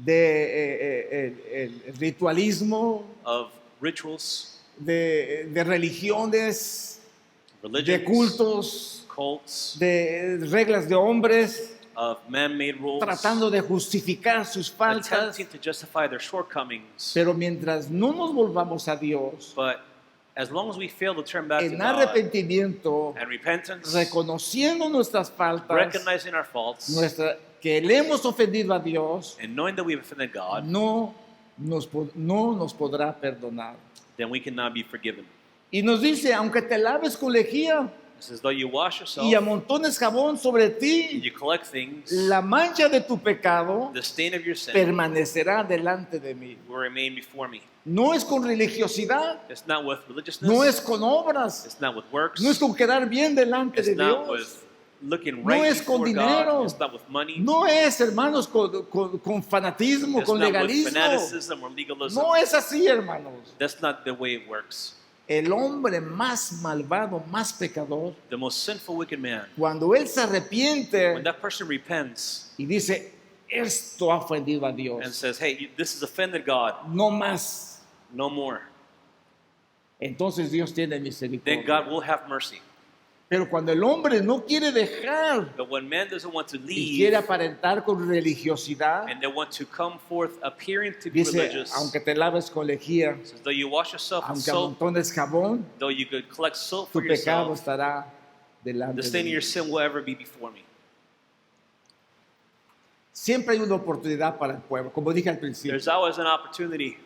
Speaker 3: el ritualismo,
Speaker 2: of rituals,
Speaker 3: de religiones, de
Speaker 2: religions,
Speaker 3: cultos,
Speaker 2: cults,
Speaker 3: de reglas de hombres,
Speaker 2: of man-made rules,
Speaker 3: tratando de justificar sus faltas.
Speaker 2: attempting to justify their shortcomings.
Speaker 3: Pero mientras no nos volvamos a Dios
Speaker 2: But as long as we fail to turn back to
Speaker 3: en
Speaker 2: God
Speaker 3: arrepentimiento,
Speaker 2: and repentance,
Speaker 3: reconociendo nuestras faltas,
Speaker 2: recognizing our faults,
Speaker 3: que le hemos ofendido a Dios,
Speaker 2: and knowing that we have offended God,
Speaker 3: no nos podrá perdonar.
Speaker 2: then we cannot be forgiven.
Speaker 3: Y nos dice, aunque te laves con lejía
Speaker 2: It says, though you wash yourself
Speaker 3: y amontones jabón sobre
Speaker 2: and
Speaker 3: ti,
Speaker 2: you collect things,
Speaker 3: la mancha de tu pecado
Speaker 2: the stain of your sin
Speaker 3: permanecerá delante de mí.
Speaker 2: will remain before me.
Speaker 3: No es con religiosidad,
Speaker 2: It's not with religiousness.
Speaker 3: no es con obras,
Speaker 2: It's not with works.
Speaker 3: no es con quedar bien delante
Speaker 2: It's
Speaker 3: de
Speaker 2: not
Speaker 3: Dios.
Speaker 2: with looking
Speaker 3: No
Speaker 2: right
Speaker 3: es con
Speaker 2: before
Speaker 3: dinero.
Speaker 2: God. It's not with money.
Speaker 3: No es, hermanos, con fanatismo,
Speaker 2: It's
Speaker 3: con
Speaker 2: not with
Speaker 3: legalismo.
Speaker 2: fanaticism or legalism.
Speaker 3: No es así, hermanos.
Speaker 2: That's not the way it works.
Speaker 3: El hombre más malvado, más pecador,
Speaker 2: The most sinful, wicked man,
Speaker 3: cuando él se arrepiente
Speaker 2: when that person repents
Speaker 3: y dice, esto ha ofendido a
Speaker 2: and
Speaker 3: Dios,
Speaker 2: says, hey, this has offended God,
Speaker 3: no más,
Speaker 2: no more,
Speaker 3: entonces Dios tiene
Speaker 2: then
Speaker 3: misericordia.
Speaker 2: God will have mercy.
Speaker 3: Pero cuando el hombre no quiere dejar
Speaker 2: But when man doesn't want to
Speaker 3: y
Speaker 2: leave
Speaker 3: quiere aparentar con religiosidad,
Speaker 2: and they want to come forth appearing to be
Speaker 3: dice,
Speaker 2: religious,
Speaker 3: aunque te laves con lejía,
Speaker 2: says, though you wash yourself in
Speaker 3: aunque
Speaker 2: soap,
Speaker 3: amontones jabón,
Speaker 2: though you could collect soap
Speaker 3: tu
Speaker 2: for
Speaker 3: pecado
Speaker 2: yourself,
Speaker 3: estará delante
Speaker 2: the
Speaker 3: de
Speaker 2: stain of
Speaker 3: mí.
Speaker 2: your sin will ever be before me.
Speaker 3: Siempre hay una oportunidad para el pueblo, como dije al principio.
Speaker 2: There's always an opportunity.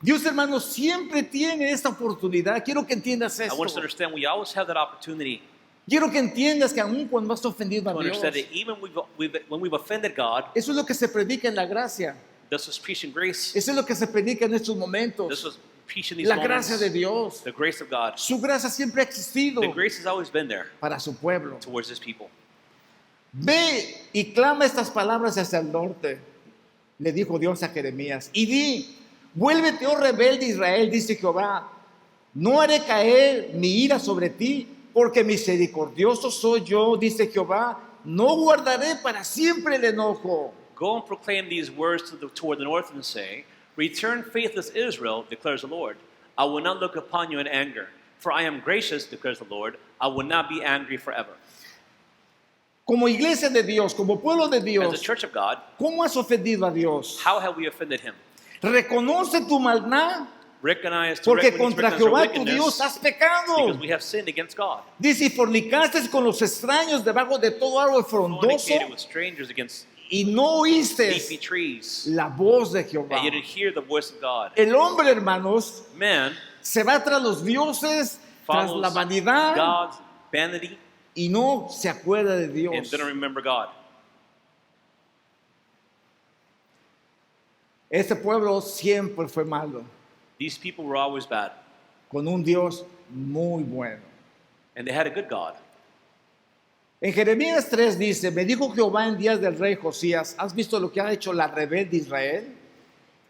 Speaker 3: Dios, hermanos, siempre tiene esta oportunidad. Quiero que entiendas
Speaker 2: I
Speaker 3: esto.
Speaker 2: want us to understand we always have that opportunity
Speaker 3: Quiero que entiendas que aún cuando has ofendido a
Speaker 2: to
Speaker 3: Dios,
Speaker 2: understand that even when we've offended God,
Speaker 3: eso es lo que se predica en la gracia.
Speaker 2: this was preaching grace.
Speaker 3: Eso es lo que se predica en estos
Speaker 2: This
Speaker 3: momentos.
Speaker 2: was preaching these
Speaker 3: La
Speaker 2: moments.
Speaker 3: gracia de Dios.
Speaker 2: The grace of God.
Speaker 3: Su gracia siempre ha existido
Speaker 2: The grace has always been there
Speaker 3: para su pueblo.
Speaker 2: towards His people.
Speaker 3: Ve y clama estas palabras hacia el norte, le dijo Dios a Jeremías, y di, vuélvete, oh rebelde Israel, dice Jehová, no haré caer mi ira sobre ti, porque misericordioso soy yo, dice Jehová, no guardaré para siempre el enojo.
Speaker 2: Go and proclaim these words toward the north and say, return faithless Israel, declares the Lord. I will not look upon you in anger, for I am gracious, declares the Lord. I will not be angry forever.
Speaker 3: Como iglesia de Dios, como pueblo de
Speaker 2: As the
Speaker 3: Dios,
Speaker 2: church of God,
Speaker 3: ¿cómo has ofendido a Dios?
Speaker 2: how have we offended Him?
Speaker 3: Reconoce tu maldad,
Speaker 2: Recognize to
Speaker 3: porque
Speaker 2: recognize
Speaker 3: contra
Speaker 2: our
Speaker 3: Jehová tu
Speaker 2: wickedness,
Speaker 3: Dios has pecado.
Speaker 2: because we have sinned against God.
Speaker 3: Dice, y fornicaste con los extraños debajo de todo árbol frondoso,
Speaker 2: Fornicated with strangers against
Speaker 3: y no oíste
Speaker 2: leafy trees,
Speaker 3: la voz de Jehová.
Speaker 2: and you didn't hear the voice of God.
Speaker 3: El hombre, hermanos,
Speaker 2: Man
Speaker 3: se va tras los dioses, tras
Speaker 2: follows
Speaker 3: la vanidad,
Speaker 2: God's vanity
Speaker 3: y no se acuerda de
Speaker 2: and
Speaker 3: Dios.
Speaker 2: didn't remember God.
Speaker 3: Este pueblo siempre fue malo,
Speaker 2: These people were always bad,
Speaker 3: con un Dios muy bueno.
Speaker 2: and they had a good God.
Speaker 3: En Jeremías 3 dice, me dijo Jehová en días del rey Josías, ¿has visto lo que ha hecho la rebelde Israel?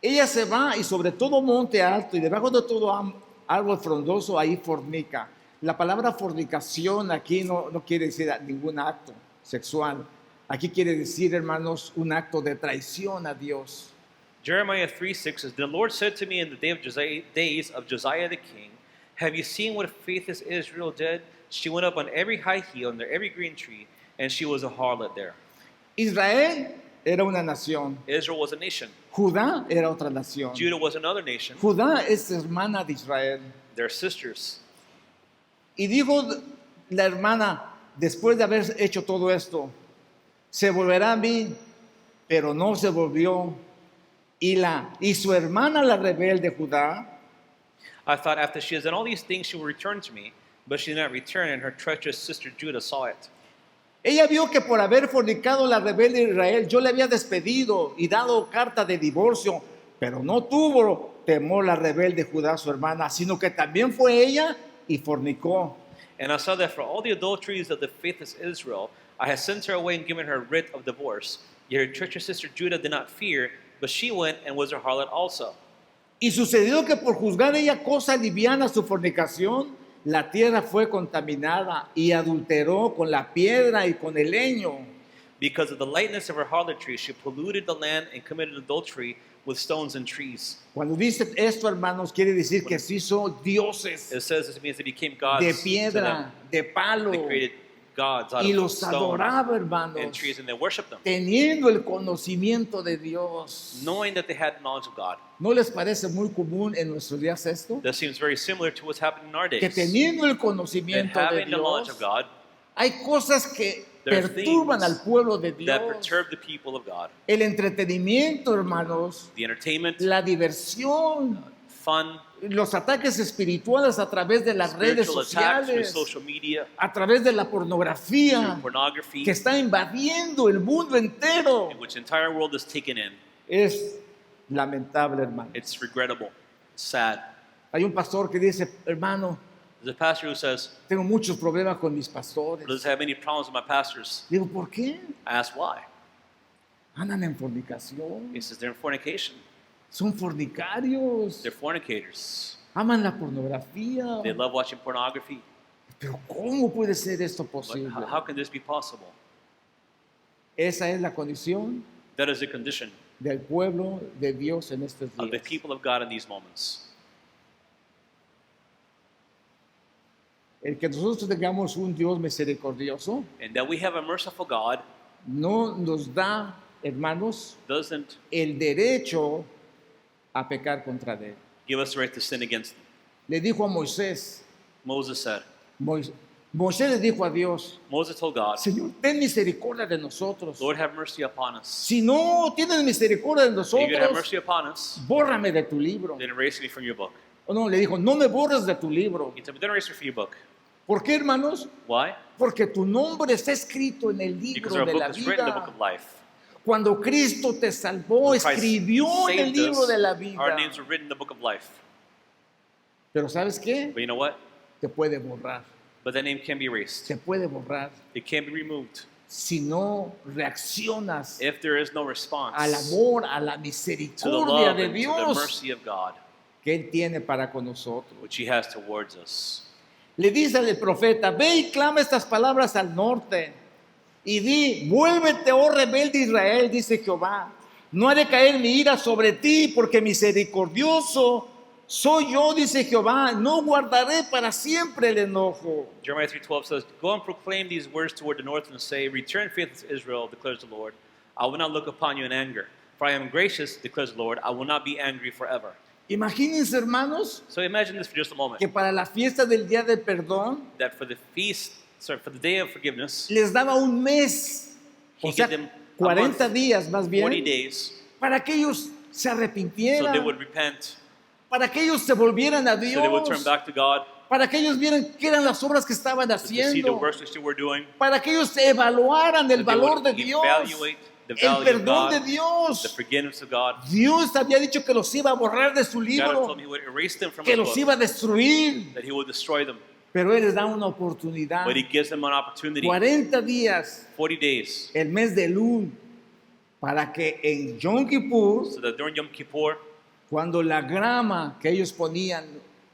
Speaker 3: Ella se va y sobre todo monte alto y debajo de todo árbol frondoso ahí fornica. La palabra fornicación aquí no quiere decir ningún acto sexual. Aquí quiere decir, hermanos, un acto de traición a Dios.
Speaker 2: Jeremiah 3:6 says, The Lord said to me in the days of Josiah the king, have you seen what faithless Israel did? She went up on every high hill under every green tree, and she was a harlot there.
Speaker 3: Israel era una nación.
Speaker 2: Israel was a nation.
Speaker 3: Judá era otra nación.
Speaker 2: Judah was another nation.
Speaker 3: Judá es hermana de Israel.
Speaker 2: They're sisters.
Speaker 3: Y dijo la hermana, después de haber hecho todo esto, se volverá a mí, pero no se volvió. Y su hermana la rebelde Judá,
Speaker 2: I thought after she has done all these things, she will return to me, but she did not return, and her treacherous sister Judah saw it.
Speaker 3: ella vio que por haber fornicado la rebelde Israel, yo le había despedido y dado carta de divorcio, pero no tuvo temor la rebelde Judá, su hermana, sino que también fue ella y fornicó.
Speaker 2: And I saw that for all the adulteries of the faithless Israel, I had sent her away and given her writ of divorce. Yet her treacherous sister Judah did not fear, but she went and was a harlot also.
Speaker 3: Y sucedió que por juzgar ella cosa liviana su fornicación, la tierra fue contaminada y adulteró con la piedra y con el leño.
Speaker 2: Because of the lightness of her harlotry, she polluted the land and committed adultery with stones and trees.
Speaker 3: Cuando dice esto, hermanos, quiere decir que se hizo dioses
Speaker 2: It says this means they became gods
Speaker 3: de
Speaker 2: to them.
Speaker 3: piedra, de palo,
Speaker 2: They created gods out
Speaker 3: y
Speaker 2: of
Speaker 3: los
Speaker 2: stone
Speaker 3: adoraba,
Speaker 2: and
Speaker 3: hermanos,
Speaker 2: trees, and they worshiped them,
Speaker 3: teniendo el conocimiento de Dios.
Speaker 2: knowing that they had knowledge of God.
Speaker 3: ¿No les parece muy común en nuestros días esto?
Speaker 2: That seems very similar to what's happening in our
Speaker 3: Que
Speaker 2: days.
Speaker 3: teniendo el
Speaker 2: That
Speaker 3: conocimiento de
Speaker 2: having the knowledge
Speaker 3: Dios,
Speaker 2: of God,
Speaker 3: hay cosas que
Speaker 2: there are
Speaker 3: perturban
Speaker 2: things
Speaker 3: al pueblo de
Speaker 2: that
Speaker 3: Dios.
Speaker 2: perturb the people of God.
Speaker 3: El entretenimiento, hermanos,
Speaker 2: The entertainment,
Speaker 3: la diversión,
Speaker 2: fun,
Speaker 3: los ataques espirituales a través de las redes
Speaker 2: spiritual attacks through
Speaker 3: sociales,
Speaker 2: social media,
Speaker 3: a través de la
Speaker 2: through
Speaker 3: pornografía,
Speaker 2: pornography,
Speaker 3: que está invadiendo el mundo entero.
Speaker 2: in which the entire world is taken in.
Speaker 3: Es lamentable, hermano.
Speaker 2: It's regrettable, sad.
Speaker 3: Hay un pastor que dice, hermano,
Speaker 2: There's a pastor who says,
Speaker 3: tengo muchos problemas con mis pastores.
Speaker 2: does have any problems with my pastors?
Speaker 3: Digo, ¿por qué?
Speaker 2: I ask why.
Speaker 3: Andan en fornicación.
Speaker 2: He says they're in fornication.
Speaker 3: Son fornicarios.
Speaker 2: They're fornicators.
Speaker 3: Aman la pornografía.
Speaker 2: They love watching pornography.
Speaker 3: Pero ¿cómo puede ser esto
Speaker 2: Like,
Speaker 3: posible?
Speaker 2: how can this be possible?
Speaker 3: Esa es la condición
Speaker 2: That is the condition
Speaker 3: del pueblo de Dios en estos
Speaker 2: of the
Speaker 3: días.
Speaker 2: people of God in these moments.
Speaker 3: El que nosotros tengamos un Dios misericordioso
Speaker 2: And that we have a merciful God
Speaker 3: no nos da, hermanos,
Speaker 2: doesn't
Speaker 3: el derecho a pecar contra él.
Speaker 2: give us the right to sin against him.
Speaker 3: Le dijo a Moisés,
Speaker 2: Moses said,
Speaker 3: Moisés le dijo a Dios,
Speaker 2: Moses told God,
Speaker 3: Señor, ten misericordia de nosotros.
Speaker 2: Lord, have mercy upon us.
Speaker 3: Si no tienes misericordia de
Speaker 2: If you could have
Speaker 3: nosotros,
Speaker 2: mercy upon us,
Speaker 3: bórrame de tu libro.
Speaker 2: then erase me from your book.
Speaker 3: O no, le dijo, no me borres de tu libro.
Speaker 2: He said, then erase me from your book.
Speaker 3: ¿Por qué, hermanos?
Speaker 2: Why?
Speaker 3: Porque tu nombre está escrito en el
Speaker 2: Because
Speaker 3: libro
Speaker 2: our
Speaker 3: de
Speaker 2: book
Speaker 3: la
Speaker 2: is written in the book
Speaker 3: vida.
Speaker 2: of life.
Speaker 3: Cuando Cristo te salvó,
Speaker 2: When Christ
Speaker 3: escribió en el
Speaker 2: saved
Speaker 3: libro
Speaker 2: us,
Speaker 3: de la
Speaker 2: our
Speaker 3: vida.
Speaker 2: names were written in the book of life.
Speaker 3: Pero ¿sabes qué?
Speaker 2: But you know what?
Speaker 3: Te puede borrar.
Speaker 2: But that name can be erased.
Speaker 3: Se puede borrar
Speaker 2: It can be removed.
Speaker 3: si no reaccionas
Speaker 2: If there is no response
Speaker 3: al amor, a la
Speaker 2: to the
Speaker 3: misericordia
Speaker 2: love
Speaker 3: de
Speaker 2: and to the
Speaker 3: Dios
Speaker 2: mercy of God,
Speaker 3: que Él tiene para con nosotros.
Speaker 2: which he has towards us.
Speaker 3: Le dice al profeta, ve y clama estas palabras al norte y di, vuélvete, oh rebelde Israel, dice Jehová, no haré caer mi ira sobre ti porque misericordioso soy yo, dice Jehová, no guardaré para siempre el enojo.
Speaker 2: Jeremiah 3:12 says, Go and proclaim these words toward the north and say, Return, faithless Israel, declares the Lord. I will not look upon you in anger. For I am gracious, declares the Lord. I will not be angry forever.
Speaker 3: Imagínense, hermanos,
Speaker 2: So imagine this for just a moment.
Speaker 3: que para la fiesta del día del perdón
Speaker 2: That for the for the day of forgiveness,
Speaker 3: les daba un mes,
Speaker 2: he
Speaker 3: o sea,
Speaker 2: gave them a
Speaker 3: 40
Speaker 2: month,
Speaker 3: días más
Speaker 2: 40
Speaker 3: bien,
Speaker 2: days,
Speaker 3: para que ellos se
Speaker 2: so they
Speaker 3: arrepintieran,
Speaker 2: would repent,
Speaker 3: para que ellos se volvieran a
Speaker 2: so they would turn
Speaker 3: Dios,
Speaker 2: back to God,
Speaker 3: para que ellos vieran qué eran las obras que estaban
Speaker 2: to see the
Speaker 3: haciendo,
Speaker 2: works which they were doing,
Speaker 3: para que ellos evaluaran el
Speaker 2: that they
Speaker 3: valor de
Speaker 2: would
Speaker 3: Dios,
Speaker 2: evaluate the
Speaker 3: el
Speaker 2: value of
Speaker 3: perdón de
Speaker 2: God, the
Speaker 3: Dios.
Speaker 2: forgiveness of God.
Speaker 3: Dios había dicho que los iba a borrar de su
Speaker 2: God had
Speaker 3: libro,
Speaker 2: told me he would erase them from
Speaker 3: que
Speaker 2: his
Speaker 3: los
Speaker 2: book,
Speaker 3: iba a destruir.
Speaker 2: that he would destroy them.
Speaker 3: Pero Él les da una oportunidad.
Speaker 2: But he gives them an opportunity,
Speaker 3: 40 días,
Speaker 2: 40 days,
Speaker 3: el mes de Elul, para que en Yom Kippur,
Speaker 2: so that during Yom Kippur,
Speaker 3: cuando la grama que ellos ponían,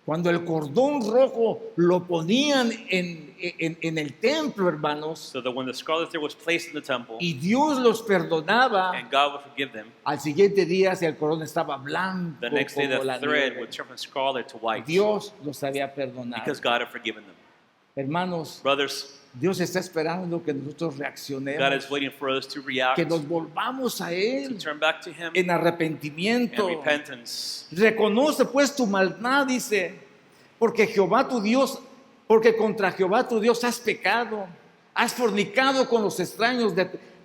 Speaker 3: cuando el cordón rojo lo ponían en el templo, hermanos,
Speaker 2: so that when the scarlet thread was placed in the temple,
Speaker 3: y Dios los perdonaba,
Speaker 2: and God would forgive them,
Speaker 3: al siguiente día si el cordón estaba blanco
Speaker 2: the next day
Speaker 3: como la
Speaker 2: the thread
Speaker 3: nieve,
Speaker 2: would turn from scarlet to white,
Speaker 3: Dios los había perdonado.
Speaker 2: because God had forgiven them.
Speaker 3: Hermanos,
Speaker 2: Brothers,
Speaker 3: Dios está esperando que nosotros
Speaker 2: God
Speaker 3: reaccionemos,
Speaker 2: is waiting for us to react,
Speaker 3: que nos volvamos a
Speaker 2: to
Speaker 3: Él
Speaker 2: turn back to Him
Speaker 3: en
Speaker 2: in
Speaker 3: arrepentimiento.
Speaker 2: repentance.
Speaker 3: Reconoce pues tu maldad, dice, porque Jehová tu Dios, porque contra Jehová tu Dios has pecado, has fornicado con los extraños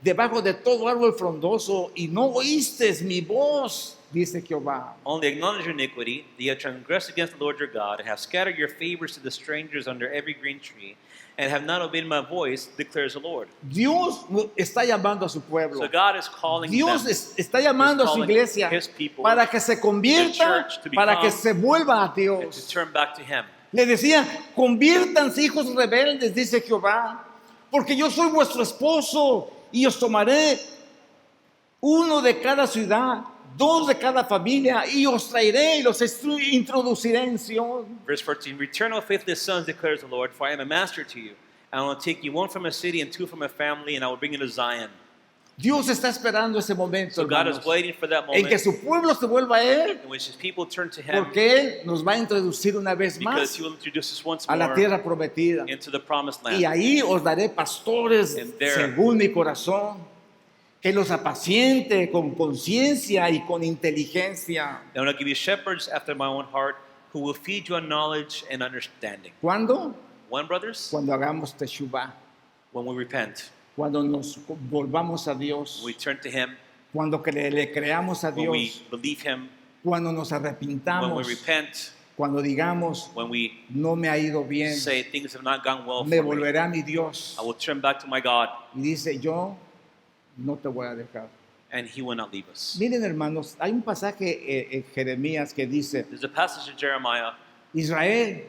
Speaker 3: debajo de todo árbol frondoso y no oíste mi voz, dice Jehová.
Speaker 2: Only acknowledge your iniquity, that you have transgressed against the Lord your God, and have scattered your favors to the strangers under every green tree, and have not obeyed my voice, declares the Lord.
Speaker 3: Dios está llamando a su pueblo.
Speaker 2: So God is calling
Speaker 3: Dios
Speaker 2: them,
Speaker 3: está llamando a su
Speaker 2: calling
Speaker 3: iglesia
Speaker 2: his people,
Speaker 3: para que se convierta,
Speaker 2: the church to
Speaker 3: para que
Speaker 2: become,
Speaker 3: se vuelva a
Speaker 2: and to
Speaker 3: Dios.
Speaker 2: turn back to Him.
Speaker 3: Le decía, conviértanse hijos rebeldes, dice Jehová, porque yo soy vuestro esposo y os tomaré uno de cada ciudad, dos de cada familia y os traeré y los introduciré en Sion.
Speaker 2: Verse 14, return, O faithless sons, declares the Lord, for I am a master to you. I will take you one from a city and two from a family, and I will bring you to Zion.
Speaker 3: Dios está esperando ese momento,
Speaker 2: So God is
Speaker 3: hermanos,
Speaker 2: waiting for that
Speaker 3: en que
Speaker 2: moment
Speaker 3: su pueblo se vuelva a Él,
Speaker 2: in which His people turn to Him,
Speaker 3: porque Él nos va a introducir una vez
Speaker 2: because
Speaker 3: más
Speaker 2: He will introduce us once
Speaker 3: a la
Speaker 2: more
Speaker 3: tierra prometida.
Speaker 2: into the promised
Speaker 3: Y
Speaker 2: land.
Speaker 3: ahí os daré pastores
Speaker 2: And there-
Speaker 3: según mi corazón, que los apaciente con conciencia y con inteligencia.
Speaker 2: And I will give you shepherds after my own heart, who will feed you on knowledge and understanding.
Speaker 3: ¿Cuándo?
Speaker 2: When, brothers?
Speaker 3: Cuando hagamos teshuvah,
Speaker 2: When we repent,
Speaker 3: cuando nos volvamos a Dios,
Speaker 2: when we turn to Him,
Speaker 3: cuando le creamos a
Speaker 2: when we
Speaker 3: Dios,
Speaker 2: believe Him,
Speaker 3: cuando nos
Speaker 2: when we
Speaker 3: arrepintamos,
Speaker 2: repent,
Speaker 3: cuando digamos,
Speaker 2: when we
Speaker 3: no me ha ido bien,
Speaker 2: say things have not gone well
Speaker 3: me
Speaker 2: for me,
Speaker 3: volveré a mi Dios.
Speaker 2: I will turn back to my God,
Speaker 3: Y dice, yo no te voy a dejar.
Speaker 2: and He will not leave us.
Speaker 3: Miren, hermanos, hay un pasaje en Jeremías que dice,
Speaker 2: There's a passage in Jeremiah
Speaker 3: Israel,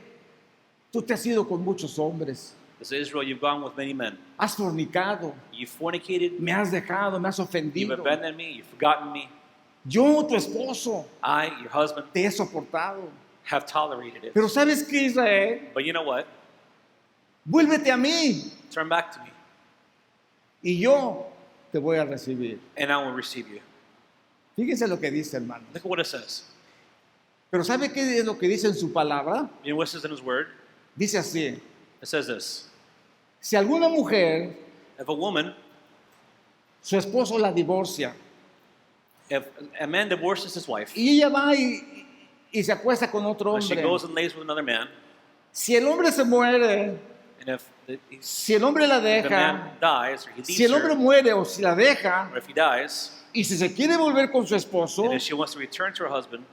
Speaker 3: tú te has ido con muchos hombres,
Speaker 2: that says, Israel, you've gone with many men.
Speaker 3: has fornicado,
Speaker 2: You've fornicated,
Speaker 3: me has dejado, me has
Speaker 2: you've
Speaker 3: ofendido.
Speaker 2: abandoned me, you've forgotten me.
Speaker 3: Yo, tu esposo,
Speaker 2: I, your husband,
Speaker 3: te he soportado.
Speaker 2: have tolerated it.
Speaker 3: Pero ¿sabes qué, Israel?
Speaker 2: But you know what?
Speaker 3: Vuélvete a mí
Speaker 2: Turn back to me,
Speaker 3: y yo te voy a recibir.
Speaker 2: and I will receive you.
Speaker 3: Fíjense lo que dice, hermano.
Speaker 2: Look at what it says.
Speaker 3: Pero ¿sabe qué es lo que dice en su palabra?
Speaker 2: You know what it says in His Word?
Speaker 3: Dice así,
Speaker 2: It says this.
Speaker 3: si alguna mujer,
Speaker 2: If a woman,
Speaker 3: su esposo la divorcia,
Speaker 2: if a man divorces his wife,
Speaker 3: y ella va y se acuesta con otro
Speaker 2: and she
Speaker 3: hombre,
Speaker 2: goes and lays with another man,
Speaker 3: si el hombre se muere,
Speaker 2: and if
Speaker 3: si el hombre la
Speaker 2: the
Speaker 3: deja,
Speaker 2: man dies, or he
Speaker 3: si el
Speaker 2: leaves
Speaker 3: hombre
Speaker 2: her,
Speaker 3: muere o si la deja,
Speaker 2: or if he dies,
Speaker 3: y si se quiere volver con su esposo,
Speaker 2: and if she wants to return to her husband,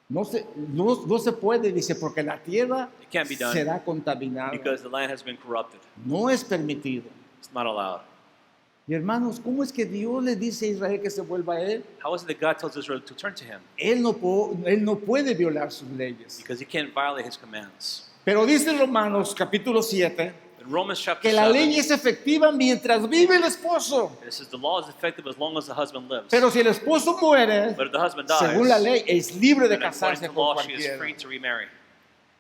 Speaker 3: no se puede, dice, porque la tierra
Speaker 2: it can't be done
Speaker 3: será contaminada.
Speaker 2: because the land has been corrupted.
Speaker 3: No es permitido.
Speaker 2: It's not allowed.
Speaker 3: Y hermanos, ¿cómo es que Dios le dice a Israel que se vuelva a Él?
Speaker 2: How is it that God tells Israel to turn to Him?
Speaker 3: Él no puede violar sus leyes.
Speaker 2: Because He can't violate His commands.
Speaker 3: Pero dice Romanos capítulo 7
Speaker 2: In Romans chapter
Speaker 3: que la
Speaker 2: 7,
Speaker 3: ley es efectiva mientras vive el esposo.
Speaker 2: it says the law is effective as long as the husband lives.
Speaker 3: Pero si el esposo muere,
Speaker 2: But if the husband dies,
Speaker 3: según la ley, es libre de
Speaker 2: then according
Speaker 3: casarse
Speaker 2: to
Speaker 3: con
Speaker 2: law, she is
Speaker 3: cualquiera.
Speaker 2: free to remarry.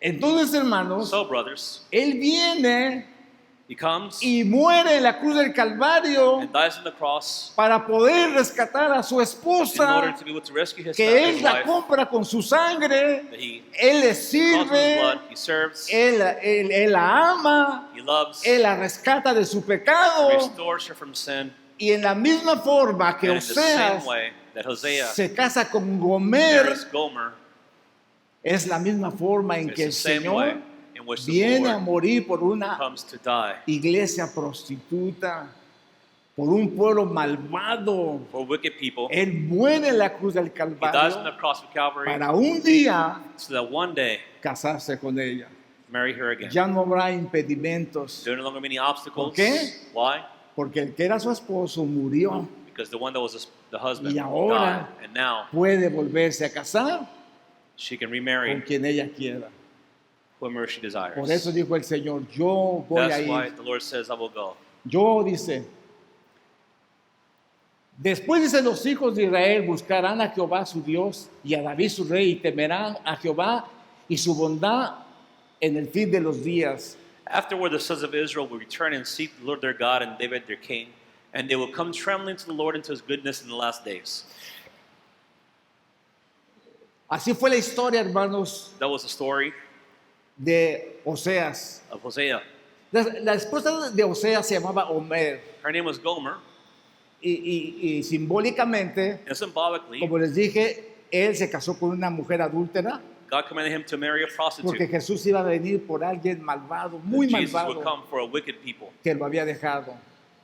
Speaker 3: Entonces, hermanos,
Speaker 2: So, brothers,
Speaker 3: Él viene
Speaker 2: He comes
Speaker 3: y muere en la cruz del Calvario
Speaker 2: and dies on the cross
Speaker 3: para poder rescatar a su
Speaker 2: in order
Speaker 3: esposa,
Speaker 2: to be able to rescue his
Speaker 3: que
Speaker 2: his
Speaker 3: Él la
Speaker 2: wife,
Speaker 3: compra con su sangre.
Speaker 2: that He
Speaker 3: Él le
Speaker 2: calls with His
Speaker 3: sirve,
Speaker 2: blood, He serves,
Speaker 3: él la ama,
Speaker 2: He loves,
Speaker 3: Él la rescata de su pecado.
Speaker 2: restores her from sin,
Speaker 3: Y en la misma forma que
Speaker 2: and in the
Speaker 3: Oseas
Speaker 2: same way that Hosea
Speaker 3: se casa con Gomer,
Speaker 2: marries Gomer,
Speaker 3: es la misma forma en
Speaker 2: it's
Speaker 3: que
Speaker 2: the
Speaker 3: el
Speaker 2: same way
Speaker 3: Señor
Speaker 2: in which the
Speaker 3: viene a
Speaker 2: Lord
Speaker 3: morir por una
Speaker 2: comes to die
Speaker 3: iglesia prostituta, por un pueblo malvado.
Speaker 2: for wicked people.
Speaker 3: Él muere en la cruz del
Speaker 2: He dies on the
Speaker 3: Calvario
Speaker 2: cross of Calvary
Speaker 3: para un día
Speaker 2: so that one day
Speaker 3: casarse con ella.
Speaker 2: marry her again.
Speaker 3: Ya no habrá impedimentos,
Speaker 2: There are no longer many obstacles.
Speaker 3: ¿Por qué?
Speaker 2: Why?
Speaker 3: porque el que era su esposo murió.
Speaker 2: Because the one that was the husband
Speaker 3: Y ahora-
Speaker 2: died, and now
Speaker 3: Puede volverse a casar
Speaker 2: she can
Speaker 3: con
Speaker 2: remarry
Speaker 3: quien ella quiera.
Speaker 2: whomever she desires.
Speaker 3: Por eso dijo el Señor, yo voy a
Speaker 2: That's why
Speaker 3: ir.
Speaker 2: the Lord says, I will go.
Speaker 3: Yo, dice, después dice, los hijos de Israel buscarán a Jehová su Dios y a David su rey y temerán a Jehová y su bondad en el fin de los días.
Speaker 2: Afterward, the sons of Israel will return and seek the Lord their God and David their king, and they will come trembling to the Lord and to his goodness in the last days.
Speaker 3: Así fue la historia, hermanos,
Speaker 2: That was the story
Speaker 3: de Oseas.
Speaker 2: of Hosea.
Speaker 3: La esposa de Oseas se llamaba Omer
Speaker 2: Her name was Gomer,
Speaker 3: y simbólicamente,
Speaker 2: and symbolically,
Speaker 3: como les dije, él se casó con una mujer adúltera
Speaker 2: God commanded him to marry a
Speaker 3: porque
Speaker 2: prostitute.
Speaker 3: Jesús iba a venir por alguien malvado, muy
Speaker 2: Jesus would
Speaker 3: malvado,
Speaker 2: come for a wicked people,
Speaker 3: que lo había dejado.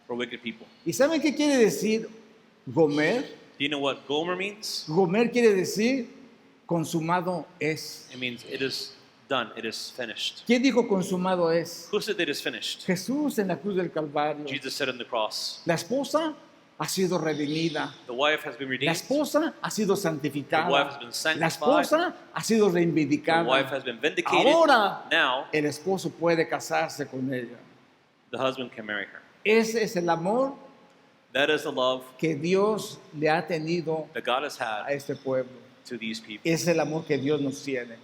Speaker 2: for wicked people.
Speaker 3: ¿Y saben qué quiere decir Gomer?
Speaker 2: Do you know what Gomer means?
Speaker 3: Gomer quiere decir consumado es.
Speaker 2: It means it is done, it is finished.
Speaker 3: ¿Quién dijo consumado es?
Speaker 2: Who said that it is finished?
Speaker 3: Jesús en la cruz del Calvario.
Speaker 2: Jesus said on the cross.
Speaker 3: La esposa ha sido redimida.
Speaker 2: The wife has been
Speaker 3: La
Speaker 2: redeemed.
Speaker 3: esposa ha sido
Speaker 2: The wife
Speaker 3: santificada.
Speaker 2: has been
Speaker 3: La
Speaker 2: sanctified.
Speaker 3: esposa ha sido
Speaker 2: The wife
Speaker 3: reivindicada.
Speaker 2: has been vindicated.
Speaker 3: Ahora
Speaker 2: Now,
Speaker 3: el esposo puede casarse con ella.
Speaker 2: the husband can marry her.
Speaker 3: Ese es el amor
Speaker 2: That is the love
Speaker 3: que Dios le ha tenido
Speaker 2: that God has
Speaker 3: a
Speaker 2: had
Speaker 3: este pueblo.
Speaker 2: to these people.
Speaker 3: Es el amor que Dios nos tiene.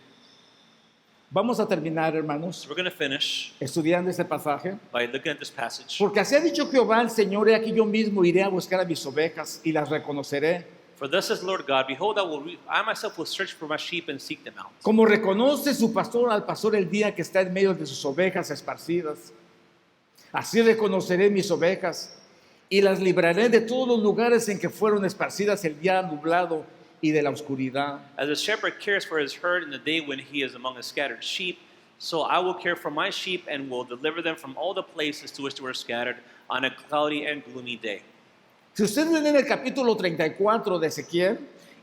Speaker 3: Vamos a terminar, hermanos,
Speaker 2: So we're going to finish
Speaker 3: estudiando este pasaje.
Speaker 2: by looking at this passage.
Speaker 3: Porque así ha dicho Jehová el Señor, he aquí yo mismo iré a buscar a mis ovejas y las reconoceré.
Speaker 2: For thus says Lord God, behold, I myself will search for my sheep and seek them out.
Speaker 3: Como reconoce su pastor al pastor el día que está en medio de sus ovejas esparcidas. Así reconoceré mis ovejas y las libraré de todos los lugares en que fueron esparcidas el día nublado y de la oscuridad.
Speaker 2: As a shepherd cares for his herd in the day when he is among his scattered sheep, so I will care for my sheep and will deliver them from all the places to which they were scattered on a cloudy and gloomy day.
Speaker 3: Si ustedes leen el capítulo 34 de Ezequiel,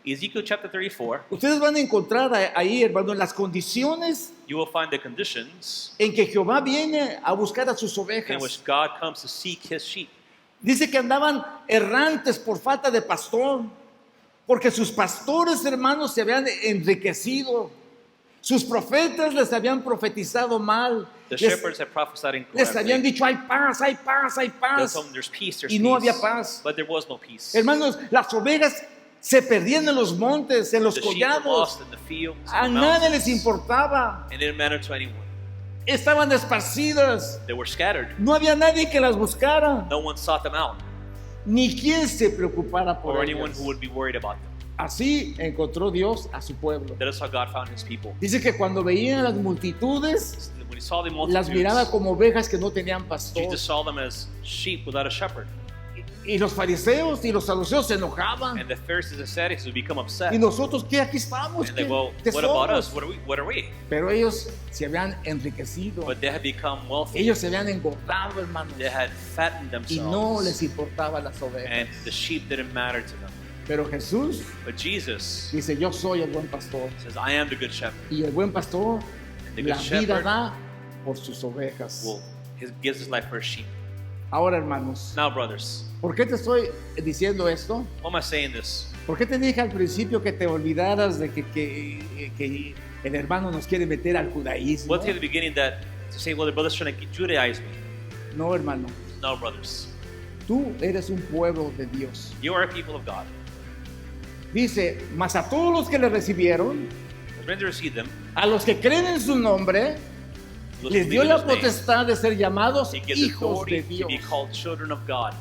Speaker 2: Ezekiel chapter 34,
Speaker 3: ustedes van a encontrar ahí, hermano, las condiciones
Speaker 2: you will find the conditions
Speaker 3: en que Jehová viene a buscar a sus
Speaker 2: in
Speaker 3: ovejas.
Speaker 2: which God comes to seek his sheep.
Speaker 3: Dice que andaban errantes por falta de pastor, porque sus pastores, hermanos, se habían enriquecido. Sus profetas les habían profetizado mal.
Speaker 2: The
Speaker 3: Les,
Speaker 2: shepherds had prophesied
Speaker 3: les habían
Speaker 2: incorrectly.
Speaker 3: dicho, hay paz, hay paz, hay
Speaker 2: They
Speaker 3: paz.
Speaker 2: told them there's peace, there's
Speaker 3: Y no
Speaker 2: peace.
Speaker 3: había paz.
Speaker 2: But there was no peace.
Speaker 3: Hermanos, las ovejas se perdían en los montes, en los
Speaker 2: The sheep were
Speaker 3: collados.
Speaker 2: lost in the fields,
Speaker 3: A
Speaker 2: in the
Speaker 3: nadie les
Speaker 2: mountains.
Speaker 3: importaba.
Speaker 2: It didn't matter to anyone.
Speaker 3: Estaban esparcidas.
Speaker 2: They were scattered.
Speaker 3: No había nadie que las buscara,
Speaker 2: No one sought them out,
Speaker 3: ni quien se preocupara por
Speaker 2: or anyone
Speaker 3: ellas.
Speaker 2: who would be worried about them.
Speaker 3: Así encontró Dios a su pueblo.
Speaker 2: That is how God found his people.
Speaker 3: Dice que cuando veían las multitudes,
Speaker 2: When he saw the
Speaker 3: las miraba
Speaker 2: multitudes,
Speaker 3: como ovejas que no tenían pastor.
Speaker 2: Jesus saw them as sheep without a shepherd.
Speaker 3: Y los fariseos y los saduceos se enojaban.
Speaker 2: And the Pharisees and Sadducees would become upset.
Speaker 3: Y nosotros, ¿qué? Aquí estamos.
Speaker 2: And they
Speaker 3: ¿Qué?
Speaker 2: go,
Speaker 3: ¿Qué
Speaker 2: what about
Speaker 3: somos?
Speaker 2: us? What are we?
Speaker 3: Pero ellos se habían enriquecido.
Speaker 2: But they had become wealthy.
Speaker 3: Ellos se habían engordado, hermanos.
Speaker 2: They had fattened
Speaker 3: Y no
Speaker 2: themselves.
Speaker 3: les importaban las ovejas.
Speaker 2: And the sheep didn't matter to them.
Speaker 3: Pero Jesús
Speaker 2: But Jesus
Speaker 3: dice, yo soy el buen pastor.
Speaker 2: says, I am the good shepherd.
Speaker 3: Y el buen pastor
Speaker 2: The
Speaker 3: la
Speaker 2: good
Speaker 3: vida
Speaker 2: shepherd
Speaker 3: da por sus ovejas.
Speaker 2: Well, he gives his life for his sheep.
Speaker 3: Ahora, hermanos,
Speaker 2: Now, brothers,
Speaker 3: ¿por qué te estoy diciendo esto?
Speaker 2: why am I saying this?
Speaker 3: ¿Por qué te dije al principio que te olvidaras de que el hermano nos quiere meter al judaísmo?
Speaker 2: What's at the beginning that to say, well, the brother's trying to Judaize me?
Speaker 3: No, hermano.
Speaker 2: No, brothers.
Speaker 3: Tú eres un pueblo de Dios.
Speaker 2: You are a people of God.
Speaker 3: Dice, mas a todos los que le recibieron,
Speaker 2: When they receive them,
Speaker 3: a los que creen en su nombre,
Speaker 2: those
Speaker 3: les
Speaker 2: who
Speaker 3: dio
Speaker 2: believe in
Speaker 3: la
Speaker 2: his name,
Speaker 3: potestad de ser llamados
Speaker 2: he gives
Speaker 3: hijos de
Speaker 2: authority to be
Speaker 3: Dios,
Speaker 2: called children of God,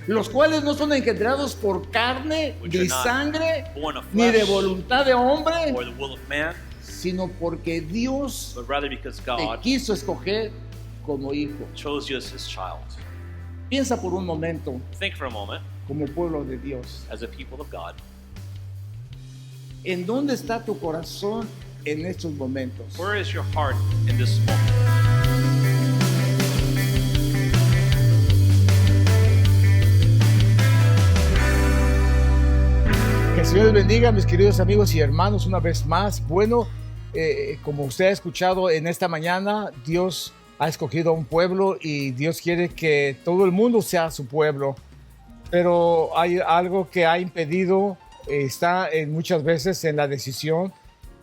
Speaker 3: los cuales no son engendrados por carne,
Speaker 2: which
Speaker 3: ni
Speaker 2: are not
Speaker 3: sangre,
Speaker 2: born of
Speaker 3: ni de
Speaker 2: flesh
Speaker 3: voluntad de hombre,
Speaker 2: or the will of man,
Speaker 3: sino porque Dios
Speaker 2: but rather because
Speaker 3: te
Speaker 2: God
Speaker 3: quiso escoger como hijo.
Speaker 2: chose you as his child.
Speaker 3: Piensa por un momento
Speaker 2: Think for a moment,
Speaker 3: como pueblo de Dios.
Speaker 2: as a people of God,
Speaker 3: ¿En dónde está tu corazón en estos momentos?
Speaker 2: where is your heart in this moment?
Speaker 1: Que el Señor les bendiga, mis queridos amigos y hermanos, una vez más. Bueno, como usted ha escuchado en esta mañana, Dios ha escogido a un pueblo y Dios quiere que todo el mundo sea su pueblo. Pero hay algo que ha impedido, está muchas veces en la decisión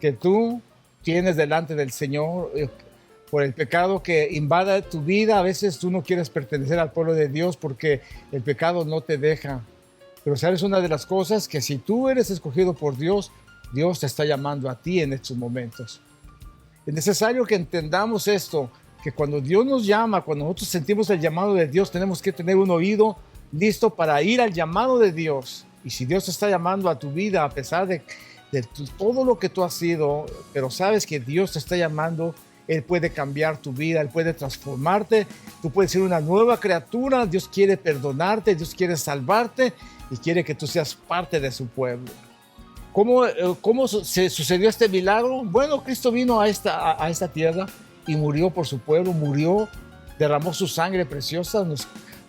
Speaker 1: que tú tienes delante del Señor, por el pecado que invada tu vida. A veces tú no quieres pertenecer al pueblo de Dios porque el pecado no te deja. Pero sabes una de las cosas, que si tú eres escogido por Dios, Dios te está llamando a ti en estos momentos. Es necesario que entendamos esto, que cuando Dios nos llama, cuando nosotros sentimos el llamado de Dios, tenemos que tener un oído listo para ir al llamado de Dios. Y si Dios te está llamando a tu vida, a pesar de todo lo que tú has sido, pero sabes que Dios te está llamando, Él puede cambiar tu vida, Él puede transformarte, tú puedes ser una nueva criatura. Dios quiere perdonarte, Dios quiere salvarte y quiere que tú seas parte de su pueblo. ¿Cómo se sucedió este milagro? Bueno, Cristo vino a esta tierra y murió por su pueblo, murió, derramó su sangre preciosa,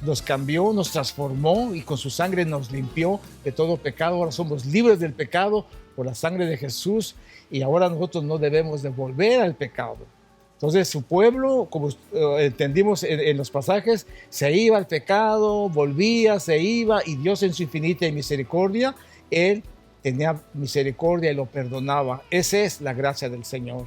Speaker 1: nos cambió, nos transformó y con su sangre nos limpió de todo pecado. Ahora somos libres del pecado por la sangre de Jesús y ahora nosotros no debemos de volver al pecado. Entonces su pueblo, como entendimos en los pasajes, se iba al pecado, volvía, se iba, y Dios en su infinita misericordia, Él tenía misericordia y lo perdonaba. Esa es la gracia del Señor.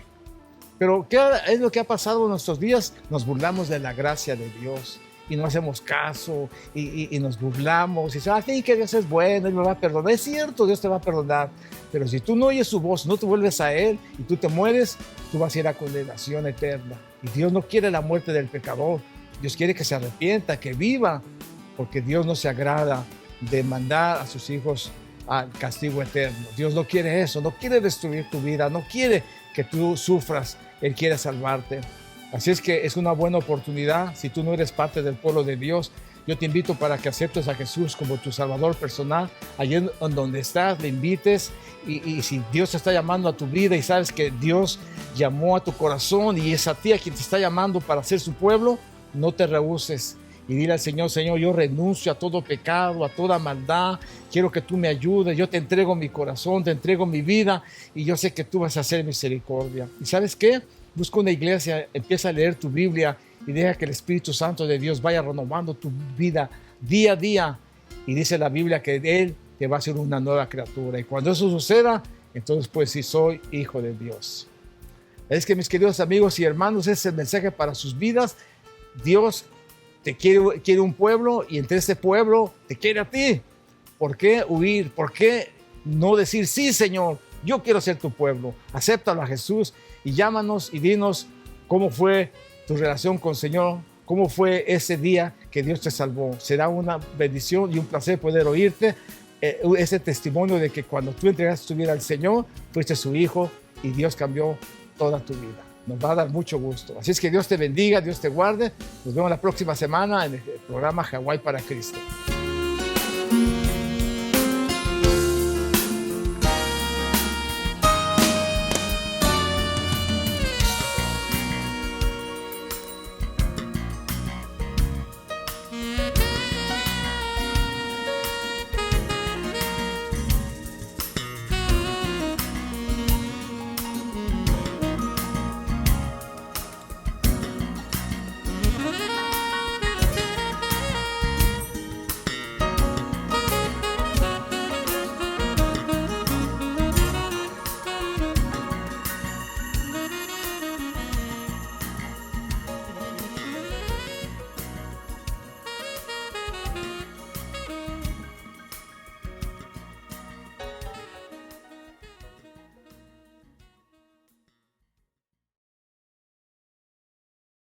Speaker 1: Pero ¿qué es lo que ha pasado en nuestros días? Nos burlamos de la gracia de Dios y no hacemos caso y nos burlamos y decimos, sí, que Dios es bueno, Él me va a perdonar. Es cierto, Dios te va a perdonar, pero si tú no oyes su voz, no te vuelves a Él y tú te mueres, tú vas a ir a condenación eterna. Y Dios no quiere la muerte del pecador. Dios quiere que se arrepienta, que viva, porque Dios no se agrada de mandar a sus hijos al castigo eterno. Dios no quiere eso, no quiere destruir tu vida, no quiere que tú sufras. Él quiere salvarte. Así es que es una buena oportunidad. Si tú no eres parte del pueblo de Dios, yo te invito para que aceptes a Jesús como tu Salvador personal. Allí en donde estás, le invites. Y si Dios te está llamando a tu vida y sabes que Dios llamó a tu corazón y es a ti a quien te está llamando para ser su pueblo, no te rehúses. Y dile al Señor, Señor, yo renuncio a todo pecado, a toda maldad. Quiero que tú me ayudes. Yo te entrego mi corazón, te entrego mi vida. Y yo sé que tú vas a hacer misericordia. ¿Y sabes qué? Busca una iglesia, empieza a leer tu Biblia y deja que el Espíritu Santo de Dios vaya renovando tu vida día a día. Y dice la Biblia que Él te va a hacer una nueva criatura. Y cuando eso suceda, entonces pues sí, soy hijo de Dios. Es que, mis queridos amigos y hermanos, ese es el mensaje para sus vidas. Dios te quiere un pueblo, y entre ese pueblo te quiere a ti. ¿Por qué huir? ¿Por qué no decir, sí, Señor, yo quiero ser tu pueblo? Acéptalo a Jesús y llámanos y dinos cómo fue tu relación con el Señor, cómo fue ese día que Dios te salvó. Será una bendición y un placer poder oírte ese testimonio de que cuando tú entregaste tu vida al Señor, fuiste su hijo y Dios cambió toda tu vida. Nos va a dar mucho gusto. Así es que Dios te bendiga, Dios te guarde. Nos vemos la próxima semana en el programa Hawái para Cristo.